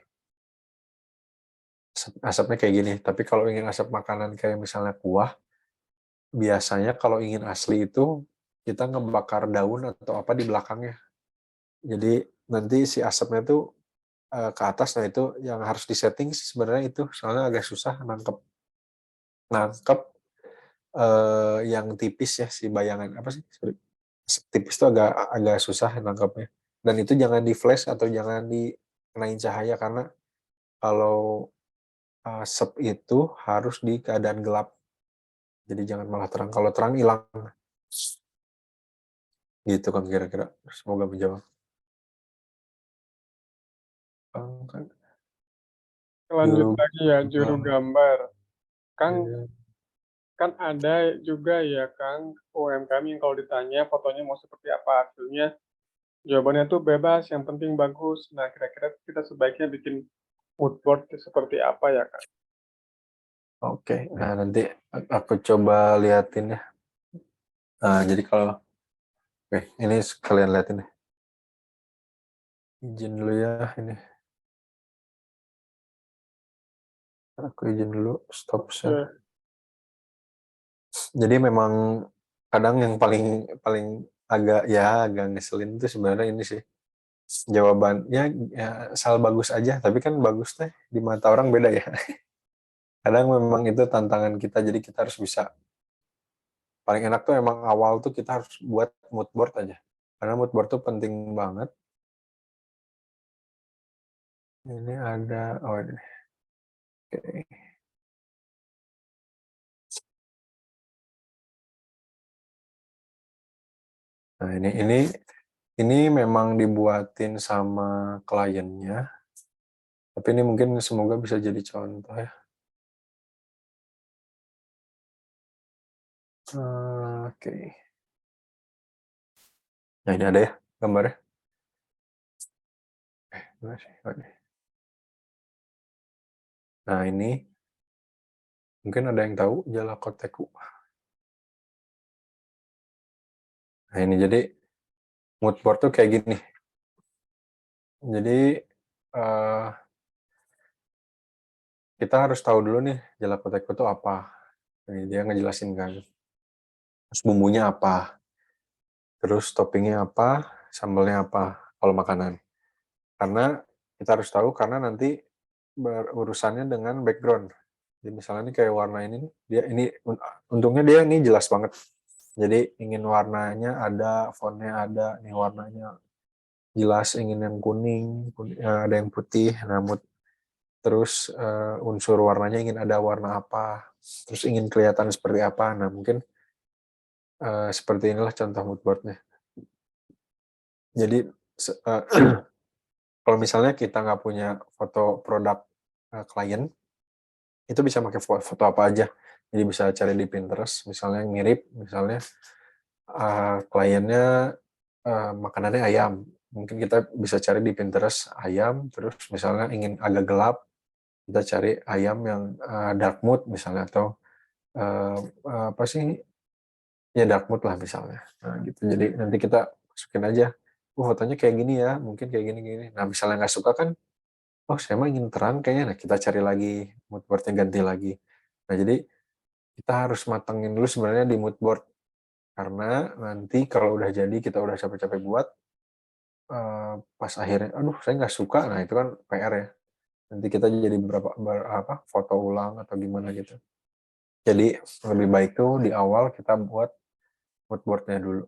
Asapnya kayak gini. Tapi kalau ingin asap makanan kayak misalnya kuah, biasanya kalau ingin asli itu kita ngebakar daun atau apa di belakangnya. Jadi nanti si asapnya tuh ke atas. Nah itu yang harus disetting sebenarnya itu soalnya agak susah nangkep nangkep yang tipis ya, si bayangan apa sih, sorry, tipis itu agak agak susah nangkepnya. Dan itu jangan di flash atau jangan dikenain cahaya karena kalau asap itu harus di keadaan gelap. Jadi jangan malah terang. Kalau terang hilang. Gitu kan kira-kira. Semoga menjawab. Kan lanjut juru lagi ya, juru gambar. gambar. Kang, Ya, kan ada juga ya, Kang, UMKM yang kalau ditanya fotonya mau seperti apa hasilnya, jawabannya tuh bebas, yang penting bagus. Nah, kira-kira kita sebaiknya bikin mood board seperti apa ya, Kang? Oke, nah nanti aku coba liatin ya. Jadi kalau oke, ini sekalian liatin deh. Izin dulu ya ini. Aku izin dulu stop share. Oke. Jadi memang kadang yang paling paling agak ngeselin itu sebenarnya ini sih. Jawabannya ya asal bagus aja, tapi kan bagus teh di mata orang beda ya. Kadang memang itu tantangan kita, jadi kita harus bisa. Paling enak tuh emang awal tuh kita harus buat mood board aja. Karena mood board tuh penting banget. Ini ada, oh ini. Oke. Nah ini memang dibuatin sama kliennya. Tapi ini mungkin semoga bisa jadi contoh ya. Oke. Nah ini ada ya gambarnya. Mana sih? Oh, ini. Nah ini mungkin ada yang tahu Jalakoteku. Nah ini jadi mood board tuh kayak gini. Jadi eh, kita harus tahu dulu nih Jalakoteku itu apa. Ini dia ngejelasin kan. Terus bumbunya apa, terus toppingnya apa, sambalnya apa kalau makanan. Karena kita harus tahu karena nanti berurusannya dengan background. Jadi misalnya ini kayak warna ini, dia ini untungnya dia ini jelas banget. Jadi ingin warnanya ada, fontnya ada, nih warnanya jelas, ingin yang kuning, ada yang putih, namun terus unsur warnanya ingin ada warna apa, terus ingin kelihatan seperti apa. Nah mungkin seperti inilah contoh mood boardnya. Jadi kalau misalnya kita nggak punya foto produk klien, itu bisa pakai foto apa aja. Jadi bisa cari di Pinterest, misalnya yang mirip, misalnya kliennya makanannya ayam. Mungkin kita bisa cari di Pinterest ayam, terus misalnya ingin agak gelap, kita cari ayam yang dark mood misalnya, atau apa sih, ya dark mood lah misalnya. Nah, gitu. Jadi nanti kita masukin aja, fotonya kayak gini ya, mungkin kayak gini-gini. Nah, misalnya nggak suka kan, oh saya mah ingin terang kayaknya, nah kita cari lagi, mood boardnya ganti lagi. Nah, jadi kita harus matengin dulu sebenarnya di mood board, karena nanti kalau udah jadi, kita udah capek-capek buat, pas akhirnya, aduh saya nggak suka, nah itu kan PR ya. Nanti kita jadi foto ulang atau gimana gitu. Jadi lebih baik tuh di awal kita buat mood board-nya dulu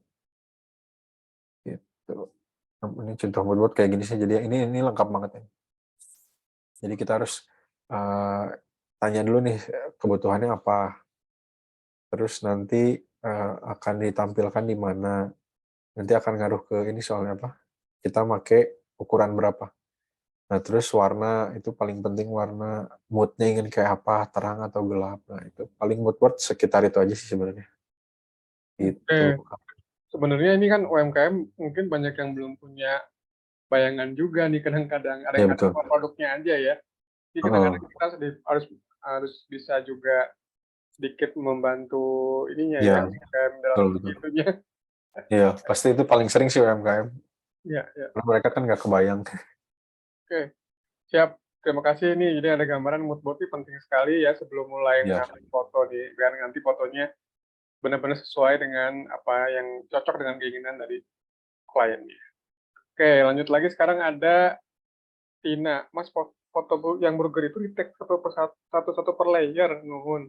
gitu. Ini contoh mood board kayak gini sih. Jadi ini lengkap banget ya. Jadi kita harus tanya dulu nih kebutuhannya apa. Terus nanti akan ditampilkan di mana. Nanti akan ngaruh ke ini soalnya apa? Kita pakai ukuran berapa. Nah, terus warna itu paling penting, warna mood-nya ingin kayak apa, terang atau gelap. Nah, itu paling mood board sekitar itu aja sih sebenarnya. Itu. Oke. Sebenarnya ini kan UMKM mungkin banyak yang belum punya bayangan juga nih kadang-kadang, ada Ya yang betul. cuma produknya aja ya. Jadi kadang-kadang Heeh. kita harus harus bisa juga sedikit membantu ininya ya, Ya, UMKM dalam betul betul. segitunya. Iya, pasti itu paling sering sih UMKM. Iya iya. Karena mereka kan nggak kebayang. Oke, siap. Terima kasih nih, jadi ada gambaran mood board ini penting sekali ya sebelum mulai Iya. mengambil foto biar nanti fotonya benar-benar sesuai dengan apa yang cocok dengan keinginan dari kliennya. Oke, lanjut lagi sekarang ada Tina. Mas, foto yang burger itu di-tag satu-satu per layer, nuhun.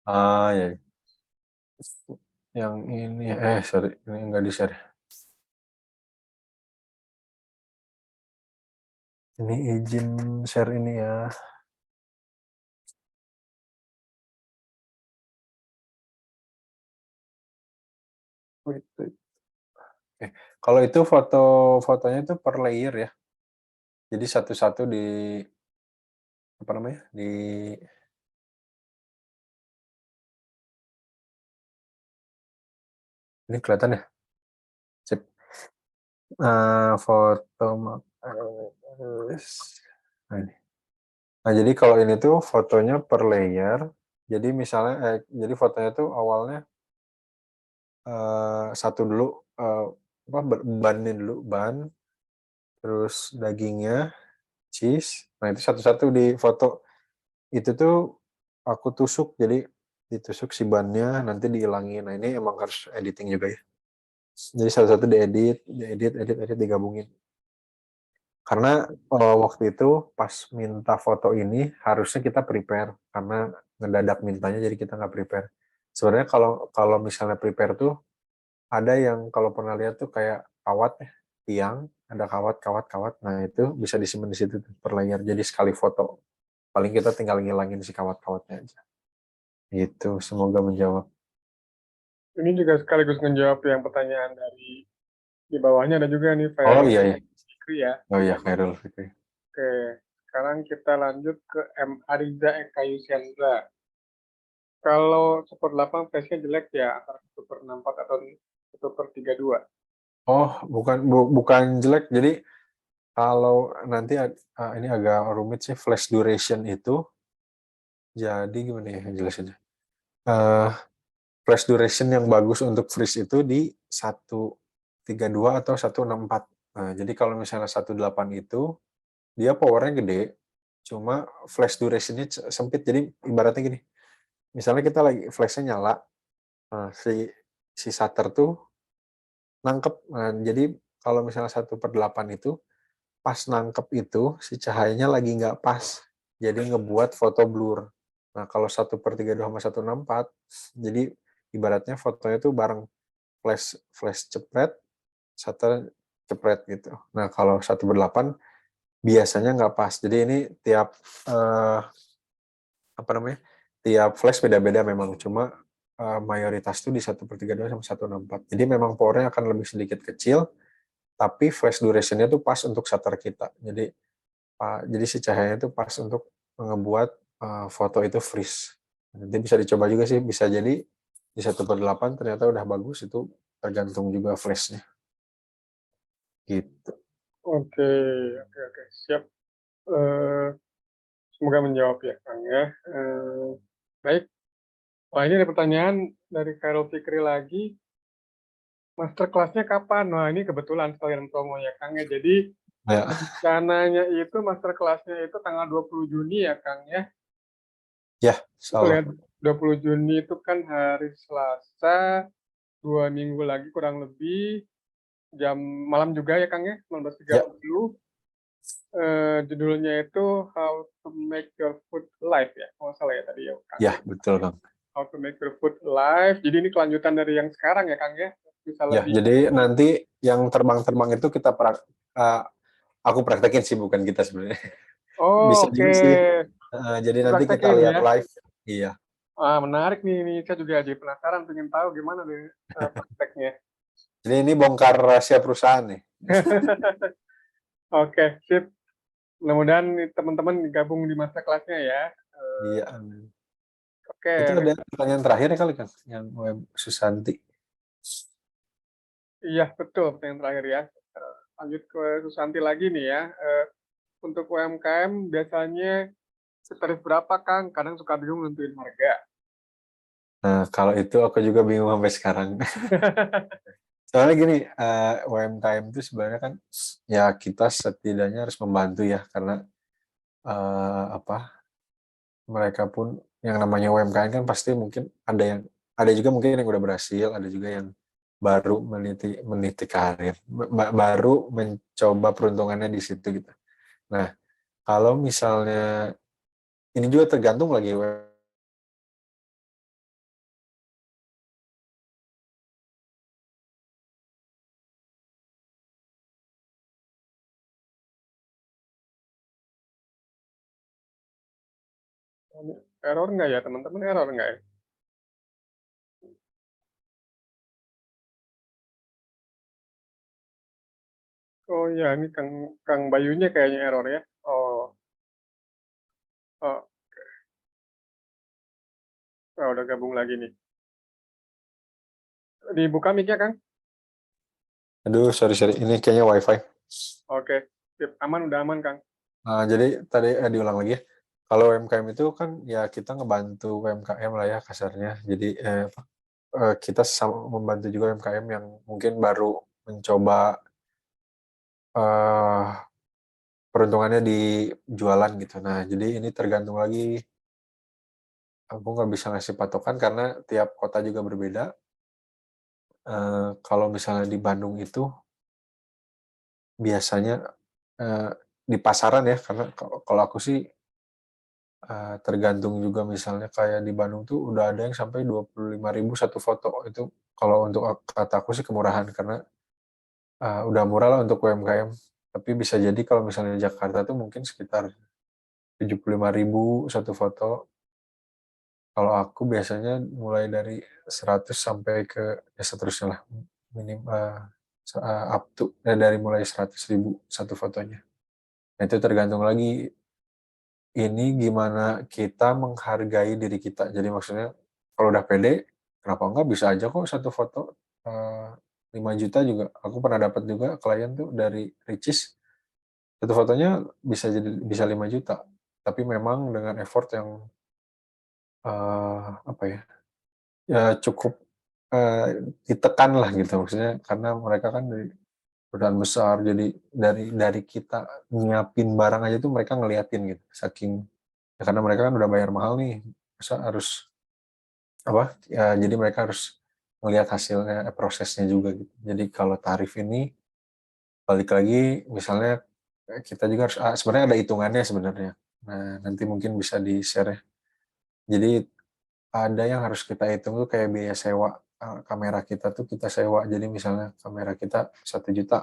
Ya. Yang ini, sorry, ini nggak di-share. Ini izin share ini ya. Wait, wait. Oke. Kalau itu fotonya itu per layer ya. Jadi satu-satu di apa namanya? Ini kelihatan ya? Sip. Foto nah, ini. Nah, jadi kalau ini tuh fotonya per layer. Jadi misalnya jadi fotonya tuh awalnya, satu dulu, bannya dulu, ban, terus dagingnya, cheese, nah itu satu-satu di foto. Itu tuh aku tusuk, jadi ditusuk si bannya, nanti dihilangin. Nah ini emang harus editing juga ya. Jadi satu-satu diedit, edit, digabungin. Karena waktu itu pas minta foto ini harusnya kita prepare, karena ngedadak mintanya jadi kita nggak prepare. Sebenarnya kalau kalau misalnya prepare tuh ada yang kalau pernah lihat tuh kayak kawat ya, tiang, ada kawat. Nah itu bisa disimpan di situ tuh, per layer. Jadi sekali foto, paling kita tinggal ngilangin si kawat-kawatnya aja. Gitu, semoga menjawab. Ini juga sekaligus menjawab yang pertanyaan dari di bawahnya, ada juga nih Oh Fairul iya ya, Fikri ya. oh iya Khairul Fikri. Oke, sekarang kita lanjut ke M. Ariza Eka Yusendra. Kalau Super 8 flashnya jelek ya, antara Super 64 atau Super 32. Oh bukan jelek. Jadi kalau nanti ini agak rumit sih, flash duration itu. Jadi gimana ya jelasinnya? Eh Flash duration yang bagus untuk freeze itu di 132 atau 164. Nah, jadi kalau misalnya 18 itu dia powernya gede, cuma flash durationnya sempit. Jadi ibaratnya gini, misalnya kita lagi flashnya nyala, si si shutter tuh nangkep. Nah, jadi kalau misalnya 1/8 itu pas nangkep itu si cahayanya lagi nggak pas, jadi ngebuat foto blur. Nah kalau 1/32 sama 1/64, jadi ibaratnya fotonya tuh bareng flash flash cepret, shutter cepret gitu. Nah kalau 1/8 biasanya nggak pas. Jadi ini tiap apa namanya, tiap flash beda-beda memang, cuma mayoritas tuh di 1/32 sama 1/64. Jadi memang powernya akan lebih sedikit kecil, tapi flash durationnya tuh pas untuk shutter kita. Jadi si cahayanya itu pas untuk ngebuat foto itu freeze. Nanti bisa dicoba juga sih, bisa jadi di 1/8 ternyata udah bagus, itu tergantung juga flashnya. Gitu. Oke, oke, siap. Eh, Semoga menjawab ya, Kang ya. Baik. Wah, ini ada pertanyaan dari Khairul Fikri lagi. Master kelasnya kapan? Wah, ini kebetulan sekalian promo ya, Kang ya. Jadi Ya, rencananya itu master kelasnya itu tanggal 20 Juni ya, Kang ya. ya, Aku salah. lihat 20 Juni itu kan hari Selasa, 2 minggu lagi kurang lebih, jam malam juga ya, Kang ya, Ya, 19.30. Judulnya itu How to Make Your Food Live ya, kalau nggak salah ya tadi ya, Kang ya ya. betul Kang. How to Make Your Food Live. Jadi ini kelanjutan dari yang sekarang ya, Kang ya. Bisa Ya, lebih. jadi nanti yang terbang-terbang itu aku praktekin sih, bukan kita sebenarnya. Oh, Bisa oke. juga sih. Jadi nanti kita Dipraktekin lihat ya. live. Iya. Ah, menarik nih, ini saya juga jadi penasaran, pengen tahu gimana nih prakteknya. Jadi ini bongkar rahasia perusahaan nih. Oke, sip. Mudah-mudahan nih teman-teman gabung di masa kelasnya ya. Iya. Amin. Oke, Itu ada pertanyaan terakhir kali kan, yang Web Susanti. iya betul pertanyaan terakhir ya. Lanjut ke Susanti lagi nih ya. Untuk UMKM biasanya tarif berapa, Kang? Kadang suka bingung nentuin harga. Nah, kalau itu aku juga bingung sampai sekarang. Soalnya gini, UMKM itu sebenarnya kan ya kita setidaknya harus membantu ya, karena apa, mereka pun yang namanya UMKM kan pasti mungkin ada juga mungkin yang udah berhasil, ada juga yang baru meniti karir, baru mencoba peruntungannya di situ gitu. Nah, kalau misalnya ini juga tergantung lagi. Error nggak ya, teman-teman? Error nggak ya? Oh ya, ini Kang Kang Bayunya kayaknya error ya. Oh, udah gabung lagi nih. Dibuka mic-nya, Kang? Aduh, sorry, ini kayaknya WiFi. Oke, sip. Aman, udah aman, Kang. Jadi tadi diulang lagi ya. Kalau UMKM itu kan ya kita ngebantu UMKM lah ya kasarnya. Jadi kita sama membantu juga UMKM yang mungkin baru mencoba eh, peruntungannya di jualan gitu. Nah, jadi ini tergantung lagi. Aku nggak bisa ngasih patokan karena tiap kota juga berbeda. Kalau misalnya di Bandung itu biasanya eh, di pasaran ya, karena kalau aku sih tergantung juga misalnya kayak di Bandung tuh udah ada yang sampai 25.000 satu foto. Itu kalau untuk kata aku sih kemurahan karena udah murah lah untuk UMKM. Tapi bisa jadi kalau misalnya di Jakarta tuh mungkin sekitar 75.000 satu foto. Kalau aku biasanya mulai dari 100 sampai ke ya seterusnya lah. Minimal up to dari mulai 100.000 satu fotonya. Nah, itu tergantung lagi ini gimana kita menghargai diri kita. Jadi maksudnya kalau udah pede, kenapa enggak bisa aja kok satu foto 5 juta juga. Aku pernah dapat juga klien tuh dari Ricis, satu fotonya bisa 5 juta. Tapi memang dengan effort yang apa ya? Ya cukup ditekan lah gitu maksudnya karena mereka kan dari perusahaan besar jadi dari kita nyiapin barang aja tuh mereka ngeliatin gitu saking ya karena mereka kan udah bayar mahal nih masa harus apa ya jadi mereka harus melihat hasilnya prosesnya juga gitu jadi kalau tarif ini balik lagi misalnya kita juga harus sebenarnya ada hitungannya sebenarnya nah nanti mungkin bisa di share ya jadi ada yang harus kita hitung tuh kayak biaya sewa kamera kita tuh kita sewa jadi misalnya kamera kita 1 juta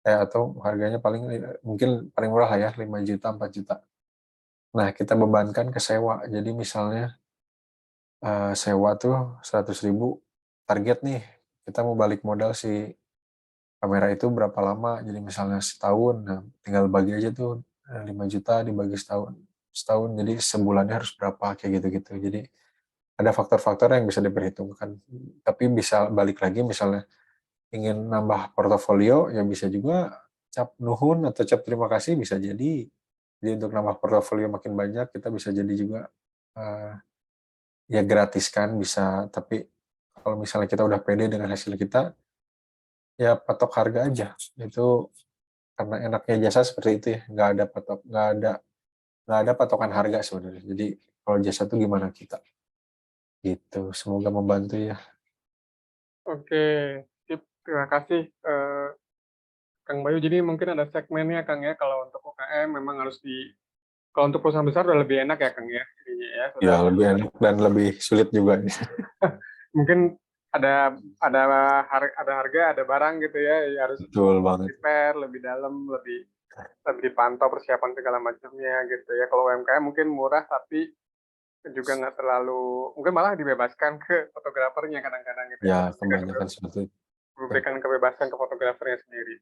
atau harganya paling mungkin paling murah lah ya 5 juta 4 juta nah kita bebankan ke sewa jadi misalnya sewa tuh 100.000 target nih kita mau balik modal si kamera itu berapa lama jadi misalnya setahun nah tinggal bagi aja tuh 5 juta dibagi setahun setahun jadi sebulannya harus berapa kayak gitu-gitu jadi ada faktor-faktor yang bisa diperhitungkan tapi bisa balik lagi misalnya ingin nambah portofolio ya bisa juga cap nuhun atau cap terima kasih bisa jadi untuk nambah portofolio makin banyak kita bisa jadi juga uh, ya gratis kan bisa tapi kalau misalnya kita udah pede dengan hasil kita ya patok harga aja itu karena enaknya jasa seperti itu ya nggak ada patokan harga sebenarnya jadi kalau jasa tuh gimana kita gitu semoga membantu ya Oke, sip. Terima kasih, Kang Bayu. Jadi mungkin ada segmennya, Kang, ya, kalau untuk UKM memang harus kalau untuk perusahaan besar udah lebih enak ya, Kang, ya, jadinya ya, sudah ya lebih enak dan lebih sulit juga nih. mungkin ada ada harga, ada barang gitu ya, harus Betul banget prepare lebih dalam, lebih lebih dipantau persiapan segala macamnya gitu ya. Kalau UMKM mungkin murah tapi juga nggak terlalu, mungkin malah dibebaskan ke fotografernya kadang-kadang gitu ya. ya kebanyakan seperti itu. Memberikan kebebasan ke fotografernya sendiri.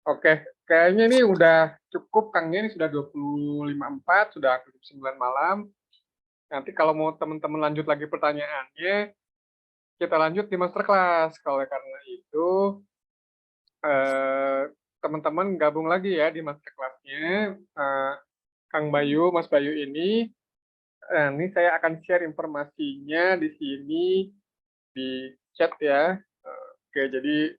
Oke, kayaknya ini udah cukup, Kang. Ini sudah 25.4, sudah 9 malam. Nanti kalau mau teman-teman lanjut lagi pertanyaannya, kita lanjut di masterclass. Kalau karena itu, eh, teman-teman gabung lagi ya di masterclass-nya. Kang Bayu, Mas Bayu ini saya akan share informasinya di sini di chat ya. Oke, jadi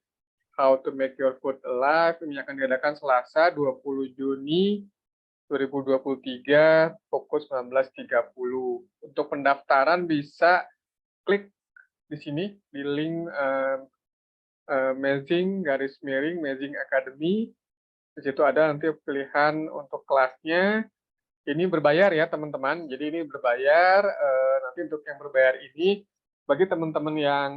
How to Make Your Food Alive ini akan diadakan Selasa 20 Juni 2023 pukul 19.30. Untuk pendaftaran bisa klik di sini di link Amazing Academy. Di situ ada nanti pilihan untuk kelasnya. Ini berbayar ya teman-teman. Jadi ini berbayar. Nanti untuk yang berbayar ini bagi teman-teman yang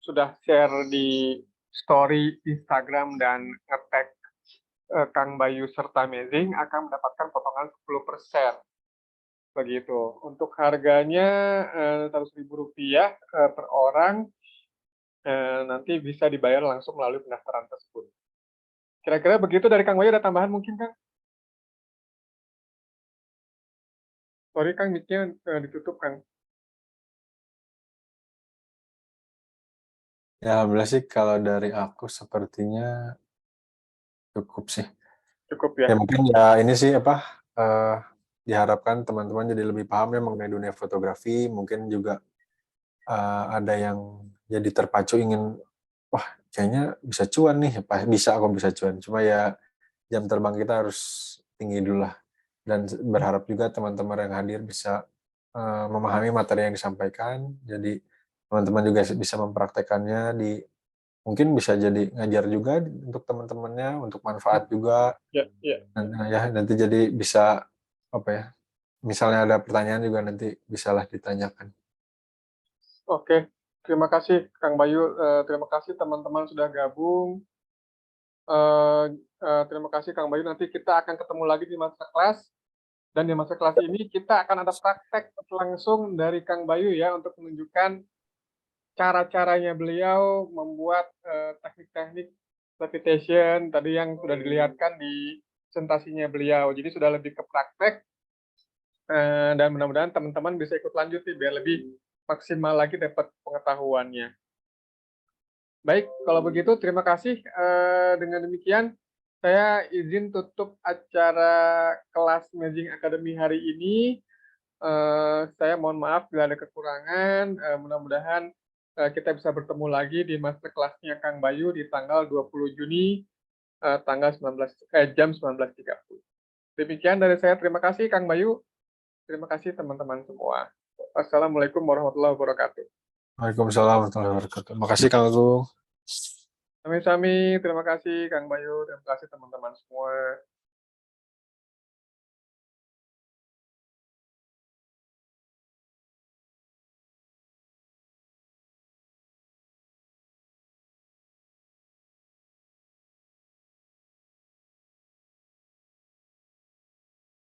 sudah share di story Instagram dan nge-tag Kang Bayu serta Amazing akan mendapatkan potongan 10%. Begitu. Untuk harganya Rp100.000 per orang, nanti bisa dibayar langsung melalui pendaftaran tersebut. Kira-kira begitu dari Kang Bayu, ada tambahan mungkin, Kang? Sorry, Kang, mic-nya ditutup, Kang. Ya, alhamdulillah sih kalau dari aku sepertinya cukup sih. Cukup ya. Ya mungkin ya ini sih apa diharapkan teman-teman jadi lebih paham ya mengenai dunia fotografi, mungkin juga ada yang jadi terpacu ingin, wah kayaknya bisa cuan nih, bisa kok bisa cuan, cuma ya jam terbang kita harus tinggi dulu lah. Dan berharap juga teman-teman yang hadir bisa memahami materi yang disampaikan, jadi teman-teman juga bisa mempraktekannya mungkin bisa jadi ngajar juga untuk teman-temannya, untuk manfaat juga, Ya, ya. ya nanti jadi bisa, apa ya, misalnya ada pertanyaan juga nanti bisalah ditanyakan. Oke, terima kasih Kang Bayu, terima kasih teman-teman sudah gabung, eee terima kasih Kang Bayu, nanti kita akan ketemu lagi di masterclass, dan di masterclass ini kita akan ada praktek langsung dari Kang Bayu ya, untuk menunjukkan cara-caranya beliau membuat, teknik-teknik levitation tadi yang sudah dilihatkan di presentasinya beliau. Jadi sudah lebih ke praktek, dan mudah-mudahan teman-teman bisa ikut lanjut nih, biar lebih maksimal lagi dapat pengetahuannya. Baik, kalau begitu terima kasih, dengan demikian saya izin tutup acara kelas Managing Academy hari ini. Saya mohon maaf bila ada kekurangan, mudah-mudahan, kita bisa bertemu lagi di masterclass-nya Kang Bayu di tanggal 20 Juni, jam 19.30. Demikian dari saya, terima kasih Kang Bayu, terima kasih teman-teman semua. Wassalamualaikum warahmatullahi wabarakatuh. Waalaikumsalam warahmatullahi wabarakatuh. Makasih Kang Agung. Sami-sami, terima kasih Kang Bayu, terima kasih teman-teman semua.